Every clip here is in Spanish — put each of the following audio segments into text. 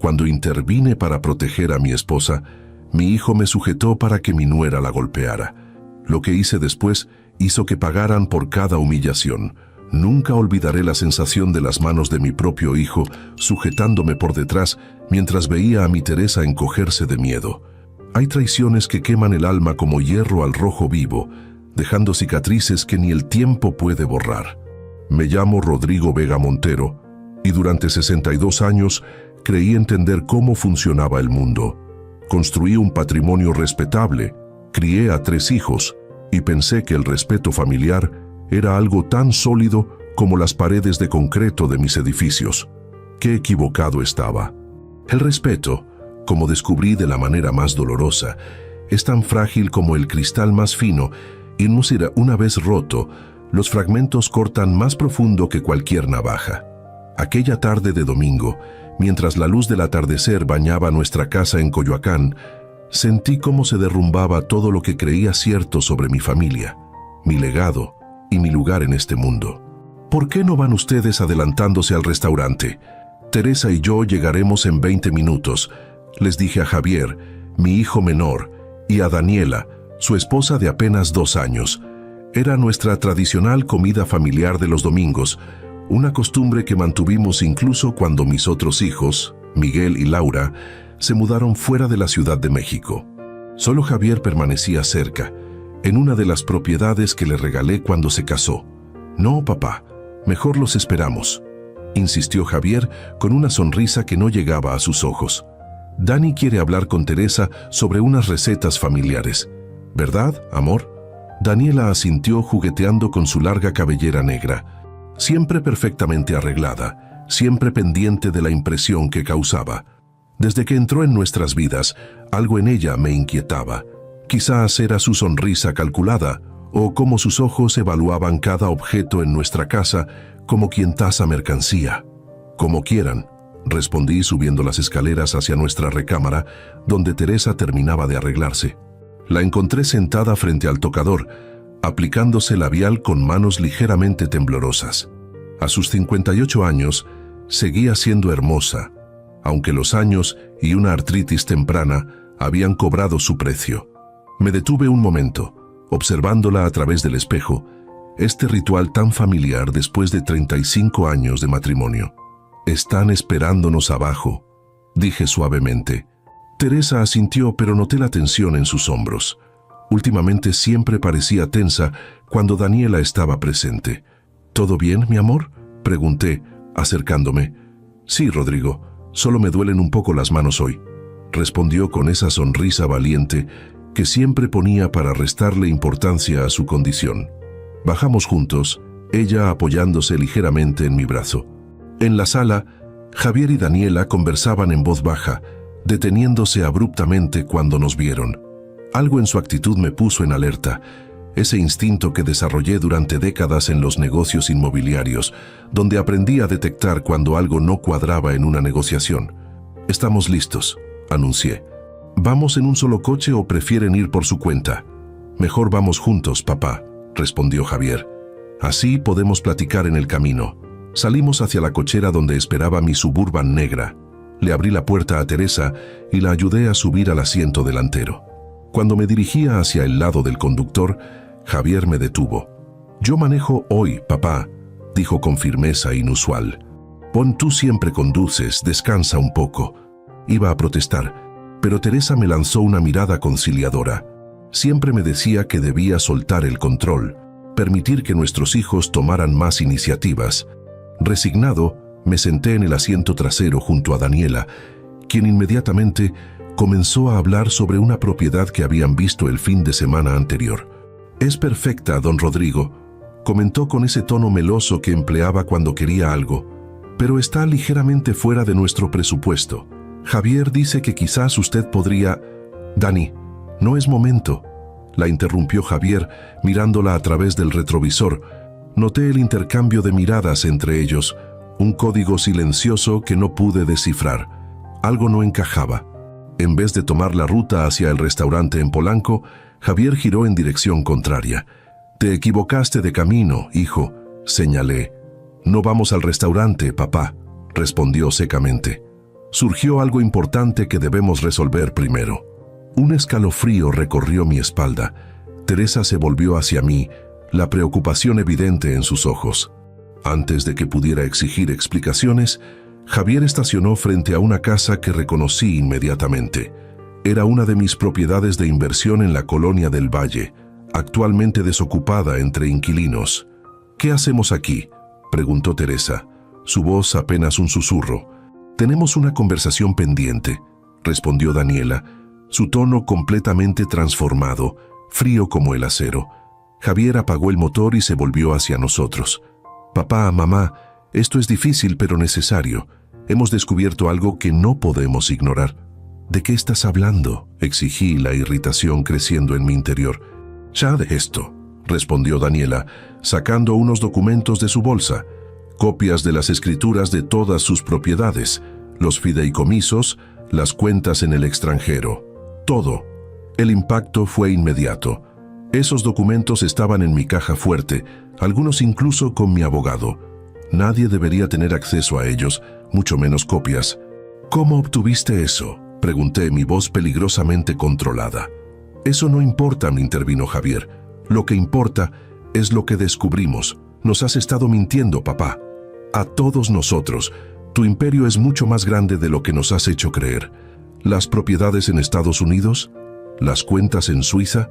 Cuando intervine para proteger a mi esposa, mi hijo me sujetó para que mi nuera la golpeara. Lo que hice después hizo que pagaran por cada humillación. Nunca olvidaré la sensación de las manos de mi propio hijo sujetándome por detrás mientras veía a mi Teresa encogerse de miedo. Hay traiciones que queman el alma como hierro al rojo vivo, dejando cicatrices que ni el tiempo puede borrar. Me llamo Rodrigo Vega Montero y durante 62 años creí entender cómo funcionaba el mundo. Construí un patrimonio respetable, crié a 3 hijos y pensé que el respeto familiar era algo tan sólido como las paredes de concreto de mis edificios. Qué equivocado estaba. El respeto, como descubrí de la manera más dolorosa, es tan frágil como el cristal más fino y una vez roto, los fragmentos cortan más profundo que cualquier navaja. Aquella tarde de domingo, mientras la luz del atardecer bañaba nuestra casa en Coyoacán, sentí cómo se derrumbaba todo lo que creía cierto sobre mi familia, mi legado y mi lugar en este mundo. ¿Por qué no van ustedes adelantándose al restaurante? Teresa y yo llegaremos en 20 minutos, les dije a Javier, mi hijo menor, y a Daniela, su esposa de apenas 2 años. Era nuestra tradicional comida familiar de los domingos, una costumbre que mantuvimos incluso cuando mis otros hijos, Miguel y Laura, se mudaron fuera de la Ciudad de México. Solo Javier permanecía cerca, en una de las propiedades que le regalé cuando se casó. No, papá, mejor los esperamos, insistió Javier con una sonrisa que no llegaba a sus ojos. Dani quiere hablar con Teresa sobre unas recetas familiares. ¿Verdad, amor? Daniela asintió jugueteando con su larga cabellera negra, siempre perfectamente arreglada, siempre pendiente de la impresión que causaba. Desde que entró en nuestras vidas, algo en ella me inquietaba. Quizás era su sonrisa calculada, o cómo sus ojos evaluaban cada objeto en nuestra casa como quien tasa mercancía. Como quieran, respondí subiendo las escaleras hacia nuestra recámara, donde Teresa terminaba de arreglarse. La encontré sentada frente al tocador, aplicándose labial con manos ligeramente temblorosas. A sus 58 años, seguía siendo hermosa, aunque los años y una artritis temprana habían cobrado su precio. Me detuve un momento, observándola a través del espejo, este ritual tan familiar después de 35 años de matrimonio. «Están esperándonos abajo», dije suavemente. Teresa asintió, pero noté la tensión en sus hombros. Últimamente siempre parecía tensa cuando Daniela estaba presente. «¿Todo bien, mi amor?», pregunté, acercándome. «Sí, Rodrigo, solo me duelen un poco las manos hoy», respondió con esa sonrisa valiente que siempre ponía para restarle importancia a su condición. Bajamos juntos, ella apoyándose ligeramente en mi brazo. En la sala, Javier y Daniela conversaban en voz baja, deteniéndose abruptamente cuando nos vieron. Algo en su actitud me puso en alerta, ese instinto que desarrollé durante décadas en los negocios inmobiliarios, donde aprendí a detectar cuando algo no cuadraba en una negociación. «Estamos listos», anuncié. «¿Vamos en un solo coche o prefieren ir por su cuenta?» «Mejor vamos juntos, papá», respondió Javier. «Así podemos platicar en el camino». Salimos hacia la cochera donde esperaba mi Suburban negra. Le abrí la puerta a Teresa y la ayudé a subir al asiento delantero. Cuando me dirigía hacia el lado del conductor, Javier me detuvo. «Yo manejo hoy, papá», dijo con firmeza inusual. «Pon, tú siempre conduces, descansa un poco». Iba a protestar, pero Teresa me lanzó una mirada conciliadora. Siempre me decía que debía soltar el control, permitir que nuestros hijos tomaran más iniciativas. Resignado, me senté en el asiento trasero junto a Daniela, quien inmediatamente comenzó a hablar sobre una propiedad que habían visto el fin de semana anterior. «Es perfecta, don Rodrigo», comentó con ese tono meloso que empleaba cuando quería algo, «pero está ligeramente fuera de nuestro presupuesto. Javier dice que quizás usted podría...» «Dani, no es momento», la interrumpió Javier mirándola a través del retrovisor. Noté el intercambio de miradas entre ellos, un código silencioso que no pude descifrar. Algo no encajaba. En vez de tomar la ruta hacia el restaurante en Polanco, Javier giró en dirección contraria. «Te equivocaste de camino, hijo», señalé. «No vamos al restaurante, papá», respondió secamente. Surgió algo importante que debemos resolver primero. Un escalofrío recorrió mi espalda. Teresa se volvió hacia mí, la preocupación evidente en sus ojos. Antes de que pudiera exigir explicaciones, Javier estacionó frente a una casa que reconocí inmediatamente. Era una de mis propiedades de inversión en la colonia del Valle, actualmente desocupada entre inquilinos. «¿Qué hacemos aquí?», preguntó Teresa, su voz apenas un susurro. «Tenemos una conversación pendiente», respondió Daniela, su tono completamente transformado, frío como el acero. Javier apagó el motor y se volvió hacia nosotros. «Papá, mamá, esto es difícil pero necesario. Hemos descubierto algo que no podemos ignorar». «¿De qué estás hablando?», exigí, la irritación creciendo en mi interior. «Ya de esto», respondió Daniela, sacando unos documentos de su bolsa, copias de las escrituras de todas sus propiedades, los fideicomisos, las cuentas en el extranjero. Todo. El impacto fue inmediato. Esos documentos estaban en mi caja fuerte, algunos incluso con mi abogado. Nadie debería tener acceso a ellos, mucho menos copias. «¿Cómo obtuviste eso?», pregunté, mi voz peligrosamente controlada. «Eso no importa», me intervino Javier. «Lo que importa es lo que descubrimos. Nos has estado mintiendo, papá. A todos nosotros. Tu imperio es mucho más grande de lo que nos has hecho creer. Las propiedades en Estados Unidos, las cuentas en Suiza,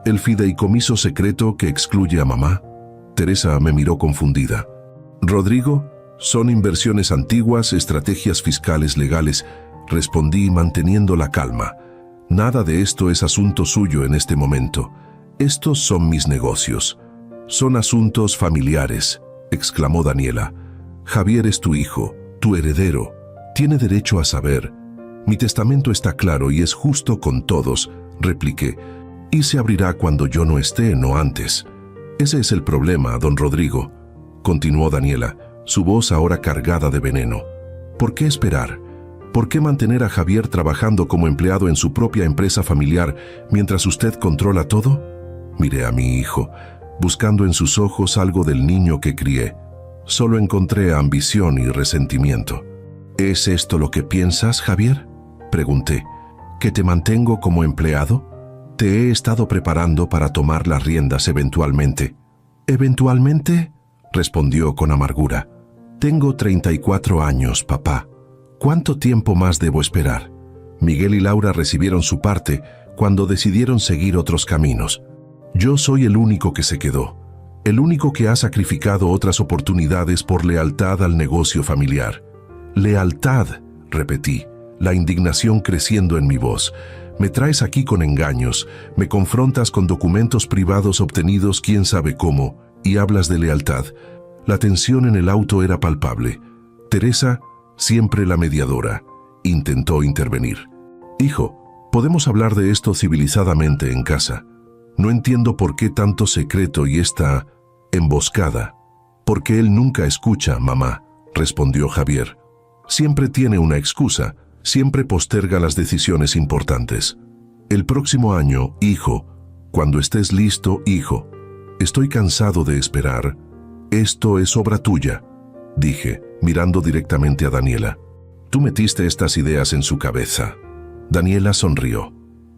el fideicomiso secreto que excluye a mamá». Teresa me miró confundida. «Rodrigo, son inversiones antiguas, estrategias fiscales legales», respondí manteniendo la calma. «Nada de esto es asunto suyo en este momento. Estos son mis negocios. Son asuntos familiares», exclamó Daniela. «Javier es tu hijo, tu heredero. Tiene derecho a saber. Mi testamento está claro y es justo con todos», repliqué. «Y se abrirá cuando yo no esté, no antes». «Ese es el problema, don Rodrigo», continuó Daniela, su voz ahora cargada de veneno. «¿Por qué esperar? ¿Por qué mantener a Javier trabajando como empleado en su propia empresa familiar mientras usted controla todo?» Miré a mi hijo, buscando en sus ojos algo del niño que crié. Solo encontré ambición y resentimiento. «¿Es esto lo que piensas, Javier?», pregunté. «¿Que te mantengo como empleado? Te he estado preparando para tomar las riendas eventualmente». «¿Eventualmente?», respondió con amargura. «Tengo 34 años, papá. ¿Cuánto tiempo más debo esperar?». Miguel y Laura recibieron su parte cuando decidieron seguir otros caminos. Yo soy el único que se quedó, el único que ha sacrificado otras oportunidades por lealtad al negocio familiar. «Lealtad», repetí, la indignación creciendo en mi voz. «Me traes aquí con engaños, me confrontas con documentos privados obtenidos quién sabe cómo, y hablas de lealtad». La tensión en el auto era palpable. Teresa, siempre la mediadora, intentó intervenir. «Hijo, podemos hablar de esto civilizadamente en casa. No entiendo por qué tanto secreto y esta emboscada». «Porque él nunca escucha, mamá», respondió Javier. «Siempre tiene una excusa, siempre posterga las decisiones importantes. El próximo año, hijo, cuando estés listo, hijo. Estoy cansado de esperar. Esto es obra tuya», dije, mirando directamente a Daniela. «Tú metiste estas ideas en su cabeza». Daniela sonrió,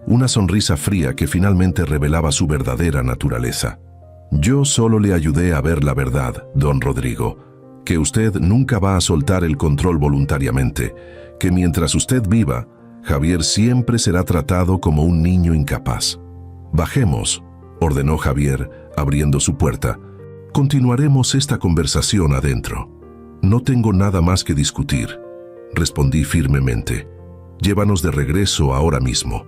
una sonrisa fría que finalmente revelaba su verdadera naturaleza. «Yo solo le ayudé a ver la verdad, don Rodrigo, que usted nunca va a soltar el control voluntariamente, que mientras usted viva, Javier siempre será tratado como un niño incapaz. Bajemos», ordenó Javier, abriendo su puerta. «Continuaremos esta conversación adentro». «No tengo nada más que discutir», respondí firmemente. «Llévanos de regreso ahora mismo».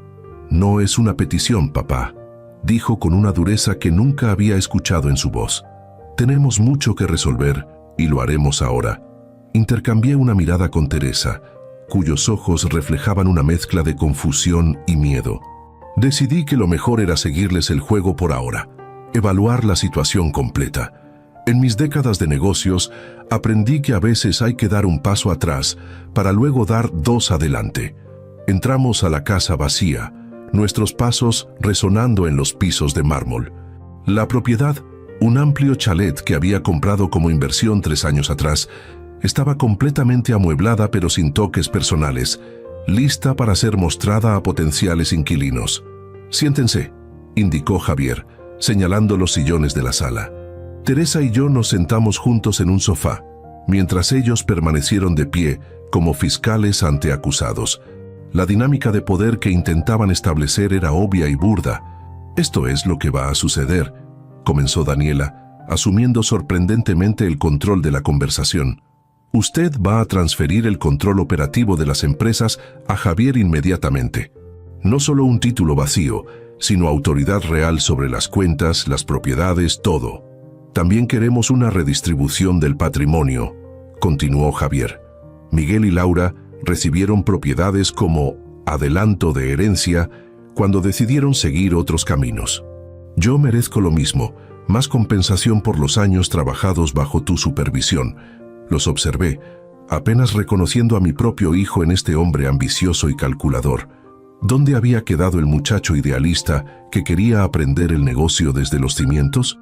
«No es una petición, papá», dijo con una dureza que nunca había escuchado en su voz. «Tenemos mucho que resolver y lo haremos ahora». Intercambié una mirada con Teresa, cuyos ojos reflejaban una mezcla de confusión y miedo. Decidí que lo mejor era seguirles el juego por ahora, evaluar la situación completa. En mis décadas de negocios, aprendí que a veces hay que dar un paso atrás para luego dar dos adelante. Entramos a la casa vacía, nuestros pasos resonando en los pisos de mármol. La propiedad, un amplio chalet que había comprado como inversión 3 años atrás, Estaba completamente amueblada pero sin toques personales, lista para ser mostrada a potenciales inquilinos. «Siéntense», indicó Javier, señalando los sillones de la sala. Teresa y yo nos sentamos juntos en un sofá, mientras ellos permanecieron de pie como fiscales ante acusados. La dinámica de poder que intentaban establecer era obvia y burda. «Esto es lo que va a suceder», comenzó Daniela, asumiendo sorprendentemente el control de la conversación. «Usted va a transferir el control operativo de las empresas a Javier inmediatamente. No solo un título vacío, sino autoridad real sobre las cuentas, las propiedades, todo. También queremos una redistribución del patrimonio», continuó Javier. «Miguel y Laura recibieron propiedades como adelanto de herencia cuando decidieron seguir otros caminos. Yo merezco lo mismo, más compensación por los años trabajados bajo tu supervisión». Los observé, apenas reconociendo a mi propio hijo en este hombre ambicioso y calculador. ¿Dónde había quedado el muchacho idealista que quería aprender el negocio desde los cimientos?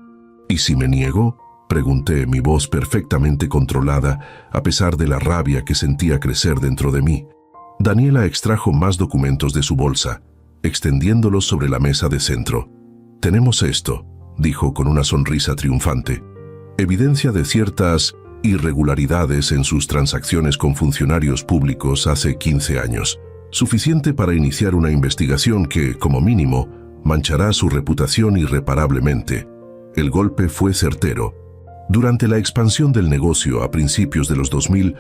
«¿Y si me niego?», pregunté, mi voz perfectamente controlada, a pesar de la rabia que sentía crecer dentro de mí. Daniela extrajo más documentos de su bolsa, extendiéndolos sobre la mesa de centro. «Tenemos esto», dijo con una sonrisa triunfante. «Evidencia de ciertas irregularidades en sus transacciones con funcionarios públicos hace 15 años. Suficiente para iniciar una investigación que, como mínimo, manchará su reputación irreparablemente». El golpe fue certero. Durante la expansión del negocio a principios de los 2000,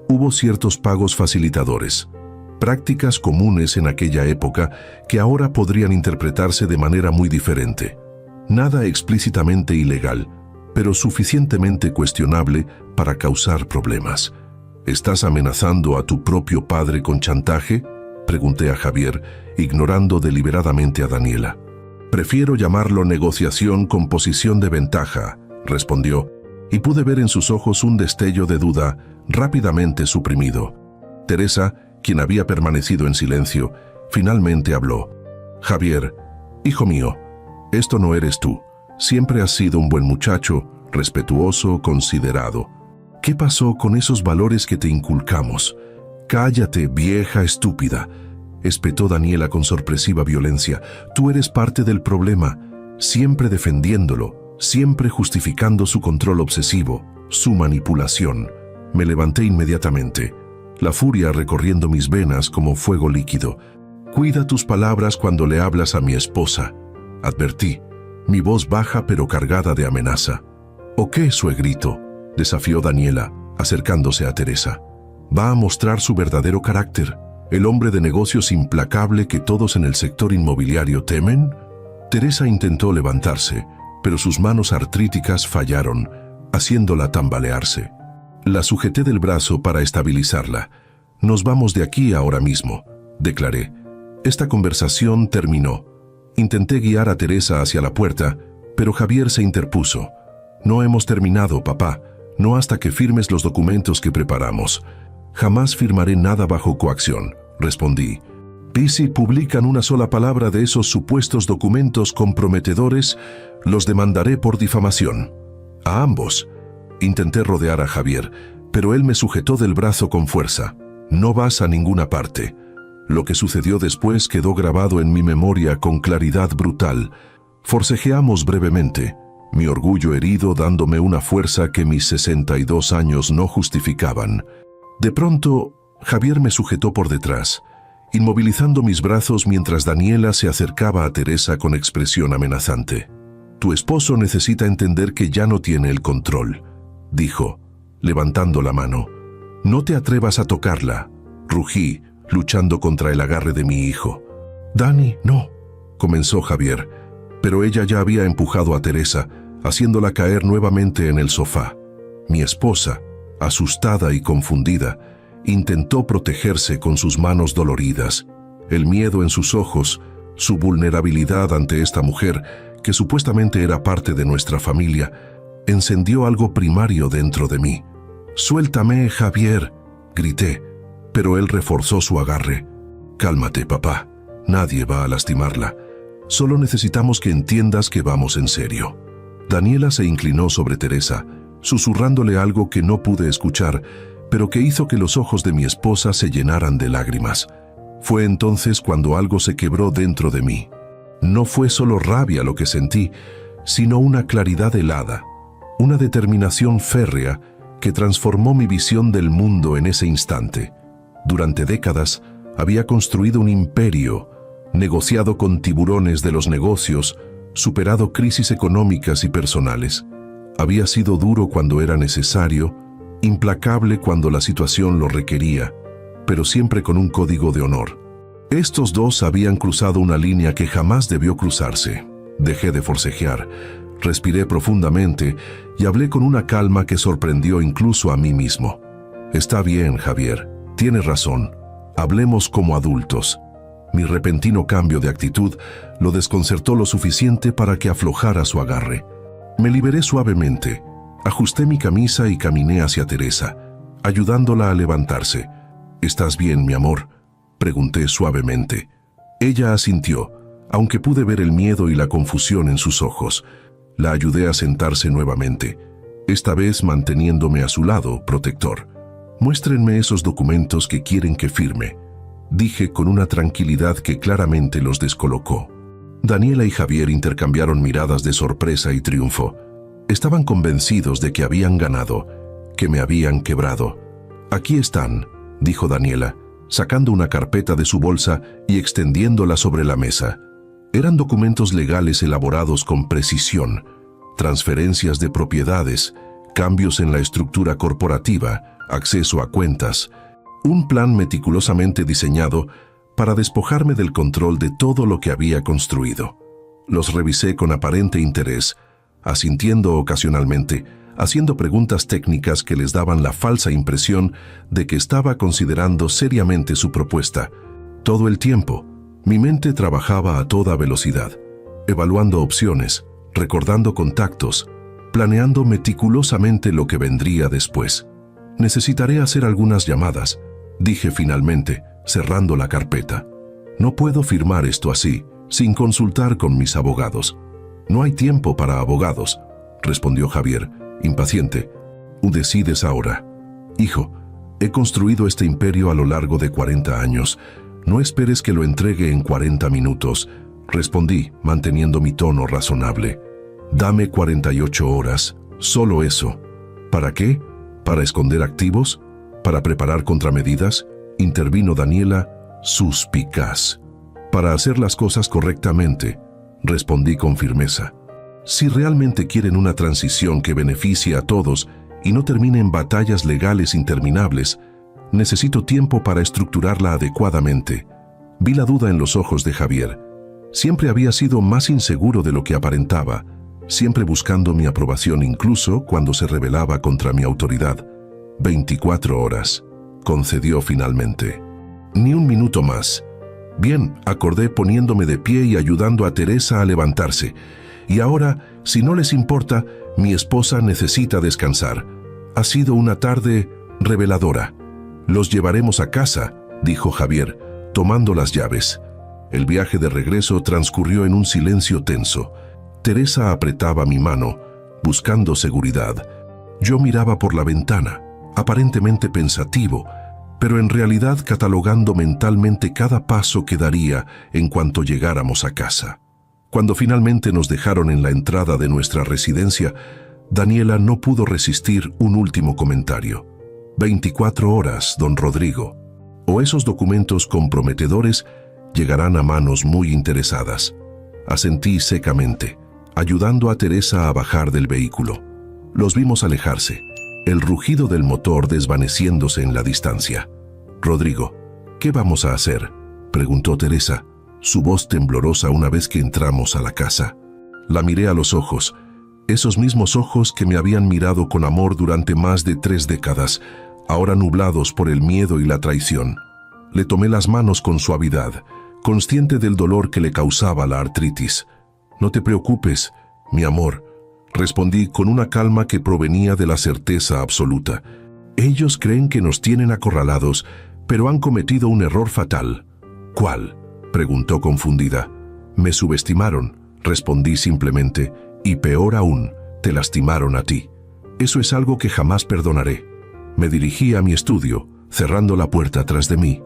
hubo ciertos pagos facilitadores, prácticas comunes en aquella época que ahora podrían interpretarse de manera muy diferente. Nada explícitamente ilegal, pero suficientemente cuestionable para causar problemas. «¿Estás amenazando a tu propio padre con chantaje?», pregunté a Javier, ignorando deliberadamente a Daniela. «Prefiero llamarlo negociación con posición de ventaja», respondió, y pude ver en sus ojos un destello de duda rápidamente suprimido. Teresa, quien había permanecido en silencio, finalmente habló. «Javier, hijo mío, esto no eres tú. Siempre has sido un buen muchacho, respetuoso, considerado. ¿Qué pasó con esos valores que te inculcamos? Cállate, vieja estúpida», espetó Daniela con sorpresiva violencia. «Tú eres parte del problema, siempre defendiéndolo, siempre justificando su control obsesivo, su manipulación». Me levanté inmediatamente, la furia recorriendo mis venas como fuego líquido. «Cuida tus palabras cuando le hablas a mi esposa», advertí, mi voz baja pero cargada de amenaza. «¿O qué, suegrito?», desafió Daniela, acercándose a Teresa. «¿Va a mostrar su verdadero carácter? ¿El hombre de negocios implacable que todos en el sector inmobiliario temen?». Teresa intentó levantarse, pero sus manos artríticas fallaron, haciéndola tambalearse. La sujeté del brazo para estabilizarla. «Nos vamos de aquí ahora mismo», declaré. Esta conversación terminó. Intenté guiar a Teresa hacia la puerta, pero Javier se interpuso. «No hemos terminado, papá. No hasta que firmes los documentos que preparamos». «Jamás firmaré nada bajo coacción», respondí. «Y si publican una sola palabra de esos supuestos documentos comprometedores, los demandaré por difamación. A ambos». Intenté rodear a Javier, pero él me sujetó del brazo con fuerza. «No vas a ninguna parte». Lo que sucedió después quedó grabado en mi memoria con claridad brutal. Forcejeamos brevemente, mi orgullo herido dándome una fuerza que mis 62 años no justificaban. De pronto, Javier me sujetó por detrás, inmovilizando mis brazos mientras Daniela se acercaba a Teresa con expresión amenazante. «Tu esposo necesita entender que ya no tiene el control», dijo, levantando la mano. «No te atrevas a tocarla», rugí, luchando contra el agarre de mi hijo. «Dani, no», comenzó Javier, pero ella ya había empujado a Teresa, haciéndola caer nuevamente en el sofá. Mi esposa, asustada y confundida, intentó protegerse con sus manos doloridas. El miedo en sus ojos, su vulnerabilidad ante esta mujer, que supuestamente era parte de nuestra familia, encendió algo primario dentro de mí. «Suéltame, Javier», grité, pero él reforzó su agarre. «Cálmate, papá. Nadie va a lastimarla. Solo necesitamos que entiendas que vamos en serio». Daniela se inclinó sobre Teresa, susurrándole algo que no pude escuchar, pero que hizo que los ojos de mi esposa se llenaran de lágrimas. Fue entonces cuando algo se quebró dentro de mí. No fue solo rabia lo que sentí, sino una claridad helada, una determinación férrea que transformó mi visión del mundo en ese instante. Durante décadas había construido un imperio, negociado con tiburones de los negocios, superado crisis económicas y personales. Había sido duro cuando era necesario, implacable cuando la situación lo requería, pero siempre con un código de honor. Estos dos habían cruzado una línea que jamás debió cruzarse. Dejé de forcejear, respiré profundamente y hablé con una calma que sorprendió incluso a mí mismo. Está bien, Javier, tienes razón. Hablemos como adultos. Mi repentino cambio de actitud lo desconcertó lo suficiente para que aflojara su agarre. Me liberé suavemente, ajusté mi camisa y caminé hacia Teresa, ayudándola a levantarse. ¿Estás bien, mi amor?, pregunté suavemente. Ella asintió, aunque pude ver el miedo y la confusión en sus ojos. La ayudé a sentarse nuevamente, esta vez manteniéndome a su lado, protector. «Muéstrenme esos documentos que quieren que firme», dije con una tranquilidad que claramente los descolocó. Daniela y Javier intercambiaron miradas de sorpresa y triunfo. Estaban convencidos de que habían ganado, que me habían quebrado. «Aquí están», dijo Daniela, sacando una carpeta de su bolsa y extendiéndola sobre la mesa. Eran documentos legales elaborados con precisión, transferencias de propiedades, cambios en la estructura corporativa, acceso a cuentas, un plan meticulosamente diseñado para despojarme del control de todo lo que había construido. Los revisé con aparente interés, asintiendo ocasionalmente, haciendo preguntas técnicas que les daban la falsa impresión de que estaba considerando seriamente su propuesta. Todo el tiempo, mi mente trabajaba a toda velocidad, evaluando opciones, recordando contactos, planeando meticulosamente lo que vendría después. «Necesitaré hacer algunas llamadas», dije finalmente, cerrando la carpeta. «No puedo firmar esto así, sin consultar con mis abogados». «No hay tiempo para abogados», respondió Javier, impaciente. «Decides ahora». «Hijo, he construido este imperio a lo largo de 40 años. No esperes que lo entregue en 40 minutos», respondí, manteniendo mi tono razonable. «Dame 48 horas, solo eso». «¿Para qué? ¿Para esconder activos? ¿Para preparar contramedidas?», intervino Daniela, suspicaz. «Para hacer las cosas correctamente», respondí con firmeza. «Si realmente quieren una transición que beneficie a todos y no termine en batallas legales interminables, necesito tiempo para estructurarla adecuadamente». Vi la duda en los ojos de Javier. Siempre había sido más inseguro de lo que aparentaba, siempre buscando mi aprobación incluso cuando se rebelaba contra mi autoridad. 24 horas, concedió finalmente. «Ni un minuto más». «Bien», acordé poniéndome de pie y ayudando a Teresa a levantarse. «Y ahora, si no les importa, mi esposa necesita descansar. Ha sido una tarde reveladora». «Los llevaremos a casa», dijo Javier, tomando las llaves. El viaje de regreso transcurrió en un silencio tenso. Teresa apretaba mi mano, buscando seguridad. Yo miraba por la ventana, aparentemente pensativo, pero en realidad catalogando mentalmente cada paso que daría en cuanto llegáramos a casa. Cuando finalmente nos dejaron en la entrada de nuestra residencia, Daniela no pudo resistir un último comentario. 24 horas, don Rodrigo. O esos documentos comprometedores llegarán a manos muy interesadas. Asentí secamente, ayudando a Teresa a bajar del vehículo. Los vimos alejarse, el rugido del motor desvaneciéndose en la distancia. «Rodrigo, ¿qué vamos a hacer?», preguntó Teresa, su voz temblorosa una vez que entramos a la casa. La miré a los ojos, esos mismos ojos que me habían mirado con amor durante más de 3 décadas, ahora nublados por el miedo y la traición. Le tomé las manos con suavidad, consciente del dolor que le causaba la artritis. «No te preocupes, mi amor», respondí con una calma que provenía de la certeza absoluta. «Ellos creen que nos tienen acorralados, pero han cometido un error fatal». «¿Cuál?», preguntó confundida. «Me subestimaron», respondí simplemente, «y peor aún, te lastimaron a ti. Eso es algo que jamás perdonaré». Me dirigí a mi estudio, cerrando la puerta tras de mí.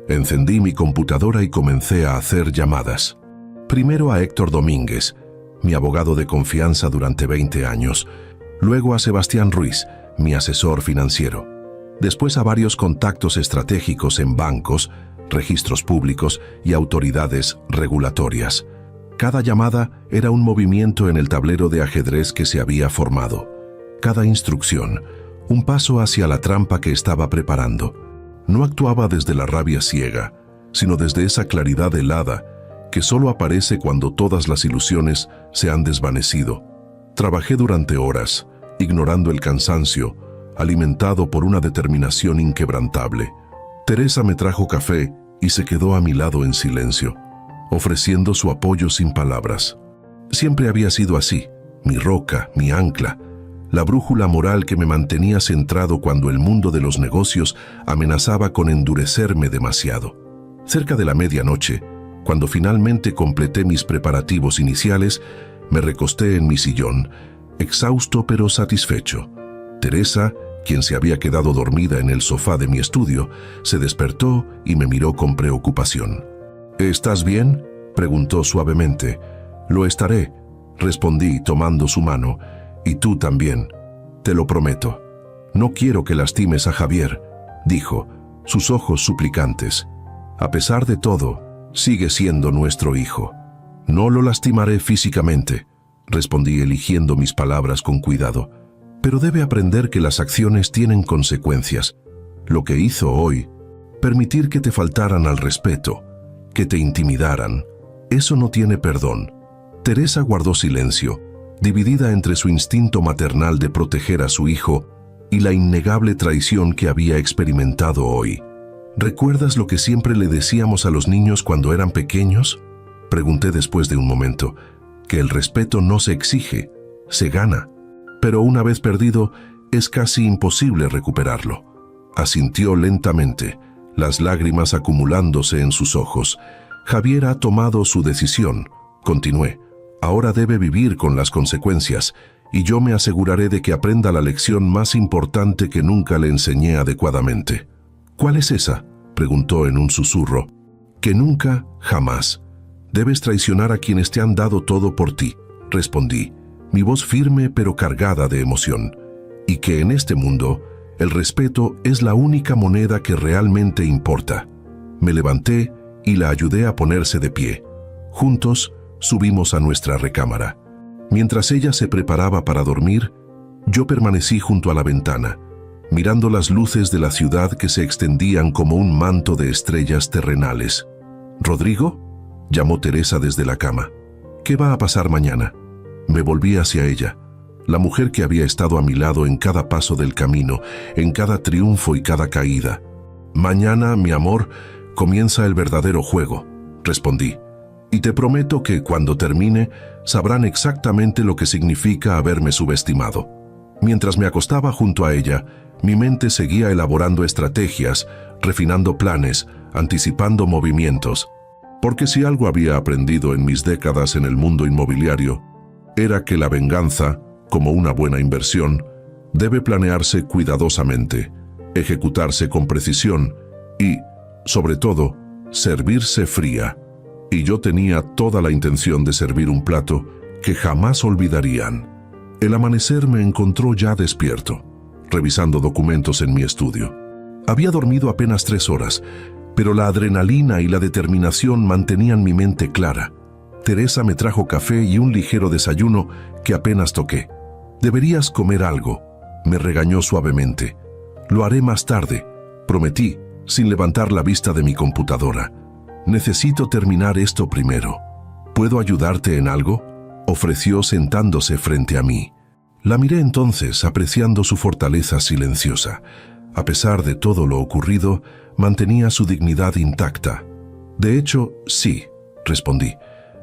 Encendí mi computadora y comencé a hacer llamadas. Primero a Héctor Domínguez, mi abogado de confianza durante 20 años. Luego a Sebastián Ruiz, mi asesor financiero. Después a varios contactos estratégicos en bancos, registros públicos y autoridades regulatorias. Cada llamada era un movimiento en el tablero de ajedrez que se había formado. Cada instrucción, un paso hacia la trampa que estaba preparando. No actuaba desde la rabia ciega, sino desde esa claridad helada que solo aparece cuando todas las ilusiones se han desvanecido. Trabajé durante horas, ignorando el cansancio, alimentado por una determinación inquebrantable. Teresa me trajo café y se quedó a mi lado en silencio, ofreciendo su apoyo sin palabras. Siempre había sido así, mi roca, mi ancla, la brújula moral que me mantenía centrado cuando el mundo de los negocios amenazaba con endurecerme demasiado. Cerca de la medianoche, cuando finalmente completé mis preparativos iniciales, me recosté en mi sillón, exhausto pero satisfecho. Teresa, quien se había quedado dormida en el sofá de mi estudio, se despertó y me miró con preocupación. «¿Estás bien?», preguntó suavemente. «Lo estaré», respondí tomando su mano. «Y tú también, te lo prometo». «No quiero que lastimes a Javier», dijo, sus ojos suplicantes. «A pesar de todo, sigue siendo nuestro hijo». «No lo lastimaré físicamente», respondí eligiendo mis palabras con cuidado. «Pero debe aprender que las acciones tienen consecuencias. Lo que hizo hoy, permitir que te faltaran al respeto, que te intimidaran, eso no tiene perdón». Teresa guardó silencio, dividida entre su instinto maternal de proteger a su hijo y la innegable traición que había experimentado hoy. «¿Recuerdas lo que siempre le decíamos a los niños cuando eran pequeños?», pregunté después de un momento. «Que el respeto no se exige, se gana. Pero una vez perdido, es casi imposible recuperarlo». Asintió lentamente, las lágrimas acumulándose en sus ojos. «Javier ha tomado su decisión», continué. «Ahora debe vivir con las consecuencias, y yo me aseguraré de que aprenda la lección más importante que nunca le enseñé adecuadamente». «¿Cuál es esa?», preguntó en un susurro. «Que nunca, jamás, debes traicionar a quienes te han dado todo por ti», respondí, mi voz firme pero cargada de emoción. «Y que en este mundo, el respeto es la única moneda que realmente importa». Me levanté y la ayudé a ponerse de pie. Juntos, subimos a nuestra recámara. Mientras ella se preparaba para dormir, yo permanecí junto a la ventana, mirando las luces de la ciudad que se extendían como un manto de estrellas terrenales. «¿Rodrigo?», llamó Teresa desde la cama. «¿Qué va a pasar mañana?». Me volví hacia ella, la mujer que había estado a mi lado en cada paso del camino, en cada triunfo y cada caída. «Mañana, mi amor, comienza el verdadero juego», respondí. «Y te prometo que cuando termine, sabrán exactamente lo que significa haberme subestimado». Mientras me acostaba junto a ella, mi mente seguía elaborando estrategias, refinando planes, anticipando movimientos. Porque si algo había aprendido en mis décadas en el mundo inmobiliario, era que la venganza, como una buena inversión, debe planearse cuidadosamente, ejecutarse con precisión y, sobre todo, servirse fría. Y yo tenía toda la intención de servir un plato que jamás olvidarían. El amanecer me encontró ya despierto, revisando documentos en mi estudio. Había dormido apenas 3 horas, pero la adrenalina y la determinación mantenían mi mente clara. Teresa me trajo café y un ligero desayuno que apenas toqué. «Deberías comer algo», me regañó suavemente. «Lo haré más tarde», prometí, sin levantar la vista de mi computadora. «Necesito terminar esto primero». «¿Puedo ayudarte en algo?», ofreció sentándose frente a mí. La miré entonces, apreciando su fortaleza silenciosa. A pesar de todo lo ocurrido, mantenía su dignidad intacta. «De hecho, sí», respondí.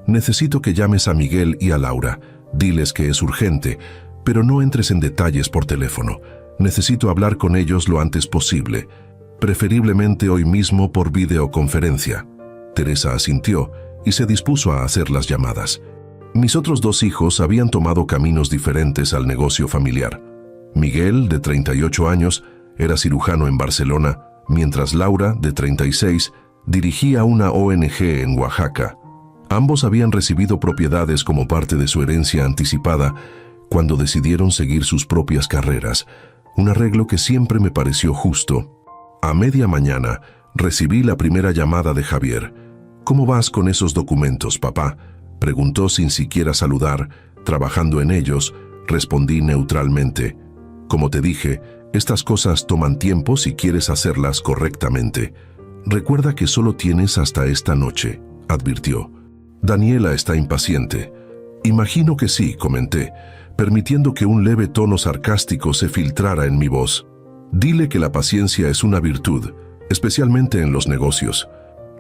«Necesito que llames a Miguel y a Laura. Diles que es urgente, pero no entres en detalles por teléfono. Necesito hablar con ellos lo antes posible, preferiblemente hoy mismo por videoconferencia». Teresa asintió y se dispuso a hacer las llamadas. Mis otros 2 hijos habían tomado caminos diferentes al negocio familiar. Miguel, de 38 años, era cirujano en Barcelona, mientras Laura, de 36, dirigía una ONG en Oaxaca. Ambos habían recibido propiedades como parte de su herencia anticipada cuando decidieron seguir sus propias carreras, un arreglo que siempre me pareció justo. A media mañana, recibí la primera llamada de Javier. «¿Cómo vas con esos documentos, papá?», preguntó sin siquiera saludar. «Trabajando en ellos», respondí neutralmente. «Como te dije, estas cosas toman tiempo si quieres hacerlas correctamente. Recuerda que solo tienes hasta esta noche», advirtió. «Daniela está impaciente». «Imagino que sí», comenté, permitiendo que un leve tono sarcástico se filtrara en mi voz. «Dile que la paciencia es una virtud, especialmente en los negocios».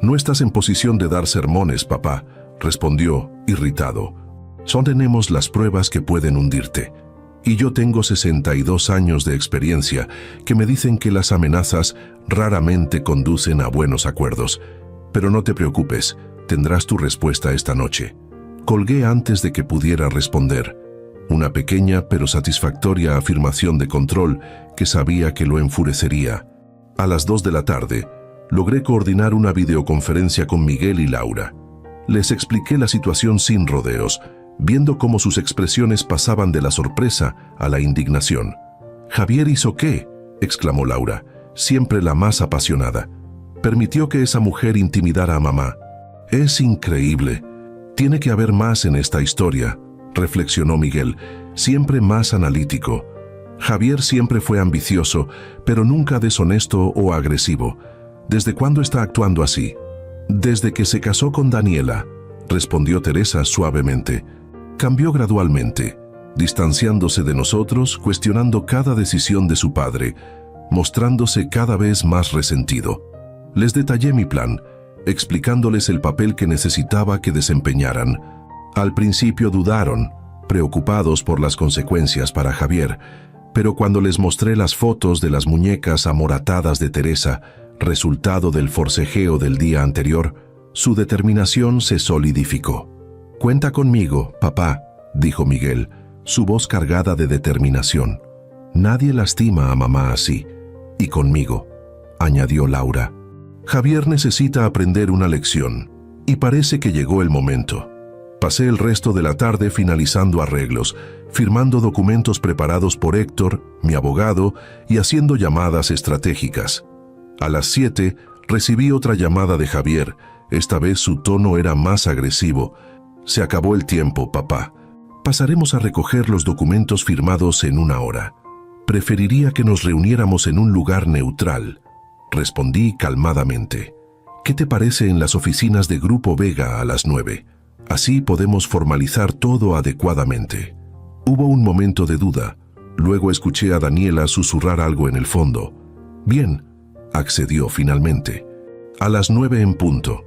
«No estás en posición de dar sermones, papá», respondió, irritado. «Solo tenemos las pruebas que pueden hundirte. Y yo tengo 62 años de experiencia que me dicen que las amenazas raramente conducen a buenos acuerdos. Pero no te preocupes, tendrás tu respuesta esta noche». Colgué antes de que pudiera responder. Una pequeña pero satisfactoria afirmación de control que sabía que lo enfurecería. A las 2 de la tarde, logré coordinar una videoconferencia con Miguel y Laura. Les expliqué la situación sin rodeos, viendo cómo sus expresiones pasaban de la sorpresa a la indignación. «¿Javier hizo qué?», exclamó Laura, siempre la más apasionada. «Permitió que esa mujer intimidara a mamá. Es increíble. Tiene que haber más en esta historia», reflexionó Miguel, siempre más analítico. «Javier siempre fue ambicioso, pero nunca deshonesto o agresivo. ¿Desde cuándo está actuando así?». «Desde que se casó con Daniela», respondió Teresa suavemente. «Cambió gradualmente, distanciándose de nosotros, cuestionando cada decisión de su padre, mostrándose cada vez más resentido. Les detallé mi plan, explicándoles el papel que necesitaba que desempeñaran. Al principio dudaron, preocupados por las consecuencias para Javier, pero cuando les mostré las fotos de las muñecas amoratadas de Teresa, resultado del forcejeo del día anterior, su determinación se solidificó. «Cuenta conmigo, papá», dijo Miguel, su voz cargada de determinación. «Nadie lastima a mamá así. Y conmigo», añadió Laura. «Javier necesita aprender una lección, y parece que llegó el momento». Pasé el resto de la tarde finalizando arreglos, firmando documentos preparados por Héctor, mi abogado, y haciendo llamadas estratégicas. A las 7 recibí otra llamada de Javier. Esta vez su tono era más agresivo. «Se acabó el tiempo, papá. Pasaremos a recoger los documentos firmados en 1 hora. Preferiría que nos reuniéramos en un lugar neutral», respondí calmadamente. «¿Qué te parece en las oficinas de Grupo Vega a las 9? Así podemos formalizar todo adecuadamente». Hubo un momento de duda. Luego escuché a Daniela susurrar algo en el fondo. «Bien», accedió finalmente. A las 9 en punto.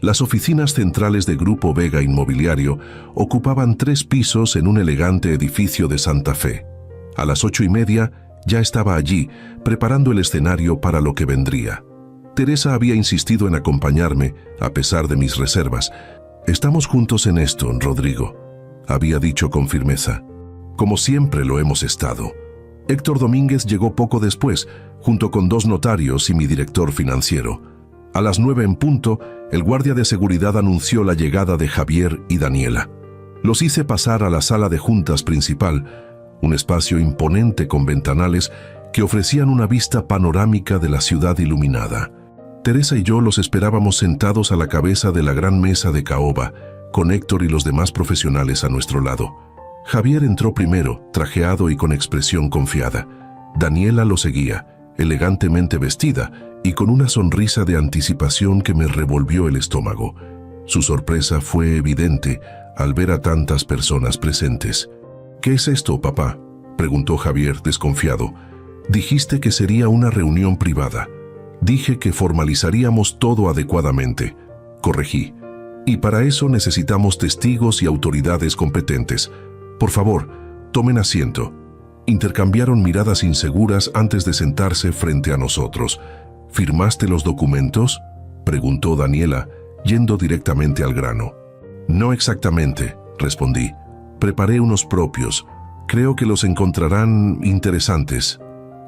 Las oficinas centrales de Grupo Vega Inmobiliario ocupaban 3 pisos en un elegante edificio de Santa Fe. A las 8:30 ya estaba allí, preparando el escenario para lo que vendría. Teresa había insistido en acompañarme, a pesar de mis reservas. «Estamos juntos en esto, Rodrigo», había dicho con firmeza. «Como siempre lo hemos estado». Héctor Domínguez llegó poco después, junto con 2 notarios y mi director financiero. A las 9 en punto, el guardia de seguridad anunció la llegada de Javier y Daniela. Los hice pasar a la sala de juntas principal, un espacio imponente con ventanales que ofrecían una vista panorámica de la ciudad iluminada. Teresa y yo los esperábamos sentados a la cabeza de la gran mesa de caoba, con Héctor y los demás profesionales a nuestro lado. Javier entró primero, trajeado y con expresión confiada. Daniela lo seguía, elegantemente vestida y con una sonrisa de anticipación que me revolvió el estómago. Su sorpresa fue evidente al ver a tantas personas presentes. «¿Qué es esto, papá?», preguntó Javier, desconfiado. «Dijiste que sería una reunión privada». «Dije que formalizaríamos todo adecuadamente», corregí. «Y para eso necesitamos testigos y autoridades competentes. Por favor, tomen asiento». Intercambiaron miradas inseguras antes de sentarse frente a nosotros. «¿Firmaste los documentos?», preguntó Daniela, yendo directamente al grano. «No exactamente», respondí. «Preparé unos propios. Creo que los encontrarán interesantes».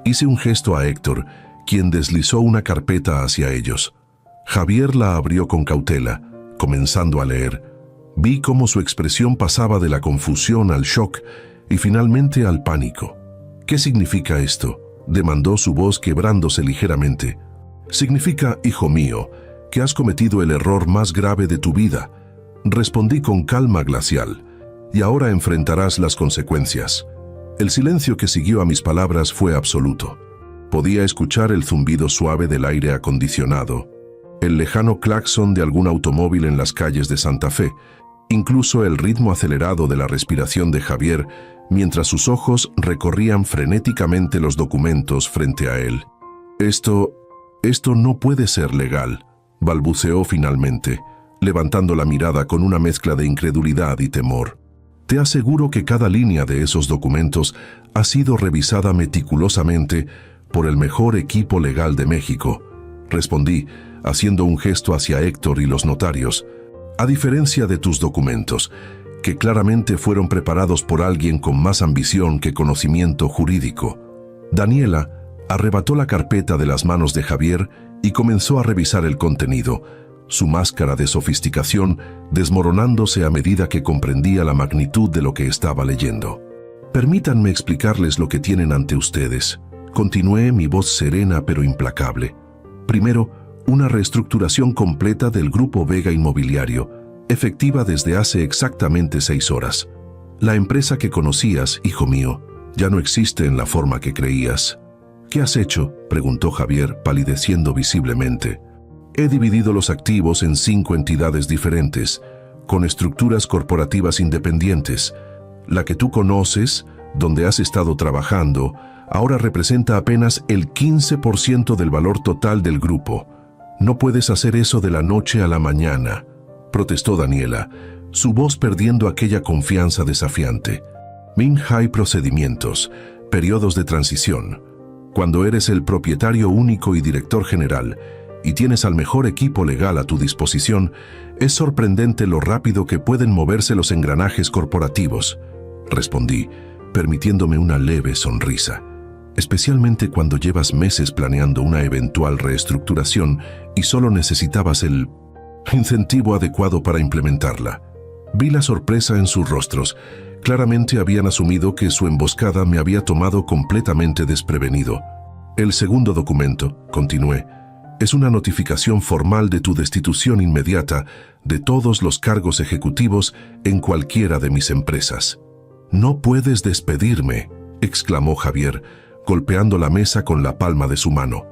Hice un gesto a Héctor, quien deslizó una carpeta hacia ellos. Javier la abrió con cautela, comenzando a leer. Vi cómo su expresión pasaba de la confusión al shock y finalmente al pánico. «¿Qué significa esto?», demandó su voz quebrándose ligeramente. «Significa, hijo mío, que has cometido el error más grave de tu vida», respondí con calma glacial, «y ahora enfrentarás las consecuencias». El silencio que siguió a mis palabras fue absoluto. Podía escuchar el zumbido suave del aire acondicionado, el lejano claxon de algún automóvil en las calles de Santa Fe, incluso el ritmo acelerado de la respiración de Javier mientras sus ojos recorrían frenéticamente los documentos frente a él. Esto no puede ser legal», balbuceó finalmente, levantando la mirada con una mezcla de incredulidad y temor. «Te aseguro que cada línea de esos documentos ha sido revisada meticulosamente por el mejor equipo legal de México», respondí, haciendo un gesto hacia Héctor y los notarios. «A diferencia de tus documentos, que claramente fueron preparados por alguien con más ambición que conocimiento jurídico». Daniela arrebató la carpeta de las manos de Javier y comenzó a revisar el contenido, su máscara de sofisticación desmoronándose a medida que comprendía la magnitud de lo que estaba leyendo. «Permítanme explicarles lo que tienen ante ustedes», continué, mi voz serena pero implacable. «Primero, una reestructuración completa del Grupo Vega Inmobiliario, efectiva desde hace exactamente 6 horas. La empresa que conocías, hijo mío, ya no existe en la forma que creías». «¿Qué has hecho?», preguntó Javier, palideciendo visiblemente. «He dividido los activos en 5 entidades diferentes, con estructuras corporativas independientes. La que tú conoces, donde has estado trabajando, ahora representa apenas el 15% del valor total del grupo. No puedes hacer eso de la noche a la mañana», protestó Daniela, su voz perdiendo aquella confianza desafiante. «Hay procedimientos, periodos de transición. Cuando eres el propietario único y director general, y tienes al mejor equipo legal a tu disposición, es sorprendente lo rápido que pueden moverse los engranajes corporativos», respondí, permitiéndome una leve sonrisa. «Especialmente cuando llevas meses planeando una eventual reestructuración y solo necesitabas el incentivo adecuado para implementarla». Vi la sorpresa en sus rostros. Claramente habían asumido que su emboscada me había tomado completamente desprevenido. «El segundo documento», continué, «es una notificación formal de tu destitución inmediata de todos los cargos ejecutivos en cualquiera de mis empresas». «No puedes despedirme», exclamó Javier, golpeando la mesa con la palma de su mano.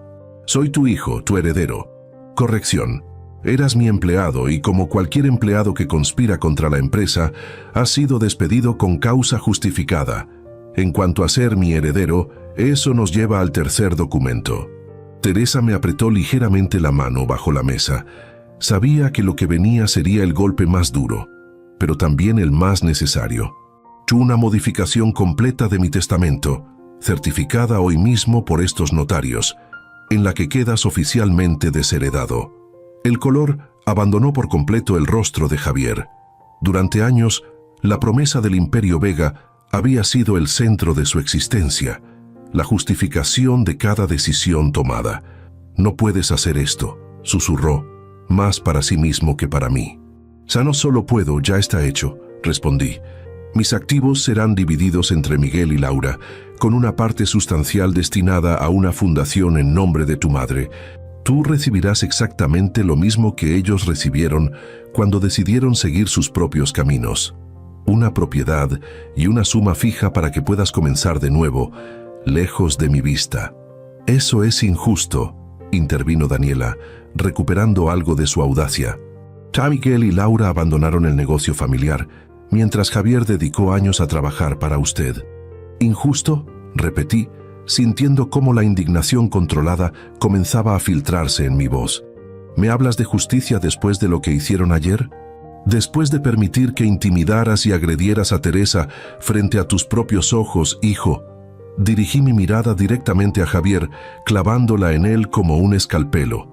«Soy tu hijo, tu heredero. Corrección. Eras mi empleado y como cualquier empleado que conspira contra la empresa, has sido despedido con causa justificada. En cuanto a ser mi heredero, eso nos lleva al tercer documento». Teresa me apretó ligeramente la mano bajo la mesa. Sabía que lo que venía sería el golpe más duro, pero también el más necesario. Una modificación completa de mi testamento, certificada hoy mismo por estos notarios, en la que quedas oficialmente desheredado. El color abandonó por completo el rostro de Javier. Durante años, la promesa del Imperio Vega había sido el centro de su existencia, la justificación de cada decisión tomada. «No puedes hacer esto», susurró, más para sí mismo que para mí. «No solo puedo, ya está hecho», respondí. «Mis activos serán divididos entre Miguel y Laura, con una parte sustancial destinada a una fundación en nombre de tu madre. Tú recibirás exactamente lo mismo que ellos recibieron cuando decidieron seguir sus propios caminos. Una propiedad y una suma fija para que puedas comenzar de nuevo, lejos de mi vista». «Eso es injusto», intervino Daniela, recuperando algo de su audacia. «Miguel y Laura abandonaron el negocio familiar, mientras Javier dedicó años a trabajar para usted». «¿Injusto?», repetí, sintiendo cómo la indignación controlada comenzaba a filtrarse en mi voz. «¿Me hablas de justicia después de lo que hicieron ayer? Después de permitir que intimidaras y agredieras a Teresa frente a tus propios ojos, hijo». Dirigí mi mirada directamente a Javier, clavándola en él como un escalpelo.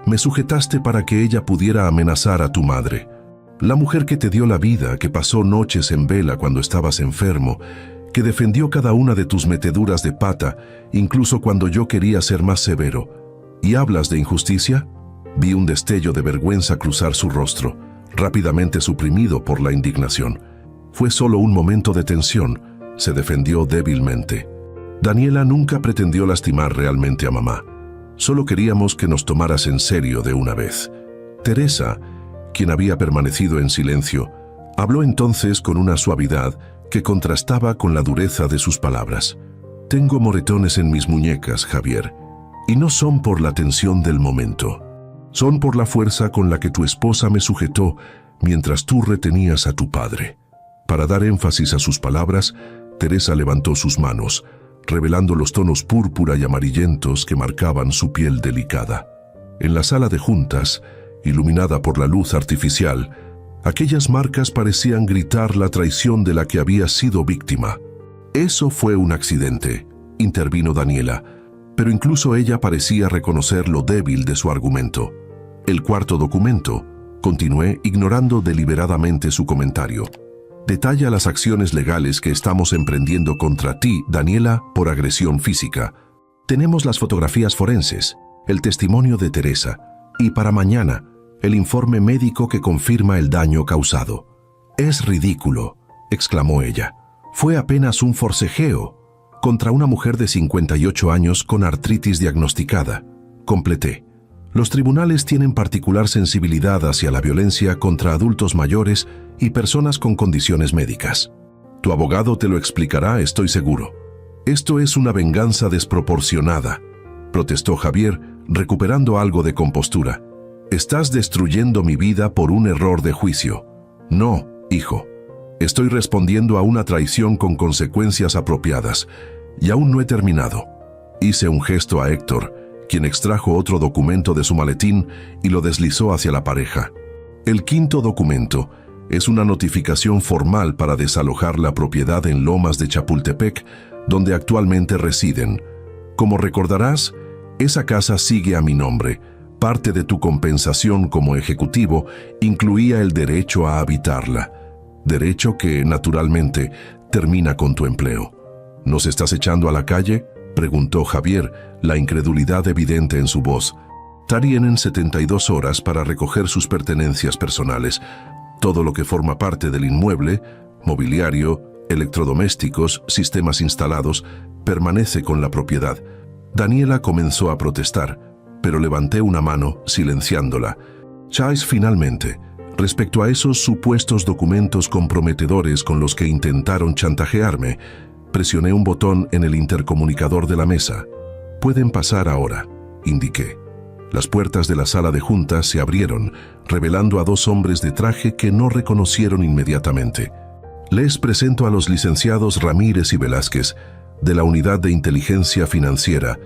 «Me sujetaste para que ella pudiera amenazar a tu madre. La mujer que te dio la vida, que pasó noches en vela cuando estabas enfermo que defendió cada una de tus meteduras de pata, incluso cuando yo quería ser más severo. ¿Y hablas de injusticia? Vi un destello de vergüenza cruzar su rostro, rápidamente suprimido por la indignación. Fue solo un momento de tensión, se defendió débilmente. Daniela nunca pretendió lastimar realmente a mamá. Solo queríamos que nos tomaras en serio de una vez. Teresa, quien había permanecido en silencio, habló entonces con una suavidad que contrastaba con la dureza de sus palabras. Tengo moretones en mis muñecas, Javier, y no son por la tensión del momento. Son por la fuerza con la que tu esposa me sujetó mientras tú retenías a tu padre. Para dar énfasis a sus palabras, Teresa levantó sus manos, revelando los tonos púrpura y amarillentos que marcaban su piel delicada. En la sala de juntas, iluminada por la luz artificial, aquellas marcas parecían gritar la traición de la que había sido víctima. Eso fue un accidente, intervino Daniela, pero incluso ella parecía reconocer lo débil de su argumento. El cuarto documento, continué ignorando deliberadamente su comentario, detalla las acciones legales que estamos emprendiendo contra ti, Daniela, por agresión física. Tenemos las fotografías forenses, el testimonio de Teresa, y para mañana, el informe médico que confirma el daño causado. Es ridículo, exclamó ella. Fue apenas un forcejeo contra una mujer de 58 años con artritis diagnosticada. Completé. Los tribunales tienen particular sensibilidad hacia la violencia contra adultos mayores y personas con condiciones médicas. Tu abogado te lo explicará, estoy seguro. Esto es una venganza desproporcionada, protestó Javier, recuperando algo de compostura. Estás destruyendo mi vida por un error de juicio. No, hijo. Estoy respondiendo a una traición con consecuencias apropiadas, y aún no he terminado. Hice un gesto a Héctor, quien extrajo otro documento de su maletín y lo deslizó hacia la pareja. El quinto documento es una notificación formal para desalojar la propiedad en Lomas de Chapultepec, donde actualmente residen. Como recordarás, esa casa sigue a mi nombre. Parte de tu compensación como ejecutivo incluía el derecho a habitarla, derecho que, naturalmente, termina con tu empleo. ¿Nos estás echando a la calle?, preguntó Javier, la incredulidad evidente en su voz. Tienen 72 horas para recoger sus pertenencias personales. Todo lo que forma parte del inmueble, mobiliario, electrodomésticos, sistemas instalados, permanece con la propiedad. Daniela comenzó a protestar, pero levanté una mano, silenciándola. Chase, finalmente, respecto a esos supuestos documentos comprometedores con los que intentaron chantajearme, presioné un botón en el intercomunicador de la mesa. Pueden pasar ahora, indiqué. Las puertas de la sala de juntas se abrieron, revelando a dos hombres de traje que no reconocieron inmediatamente. Les presento a los licenciados Ramírez y Velázquez, de la Unidad de Inteligencia Financiera,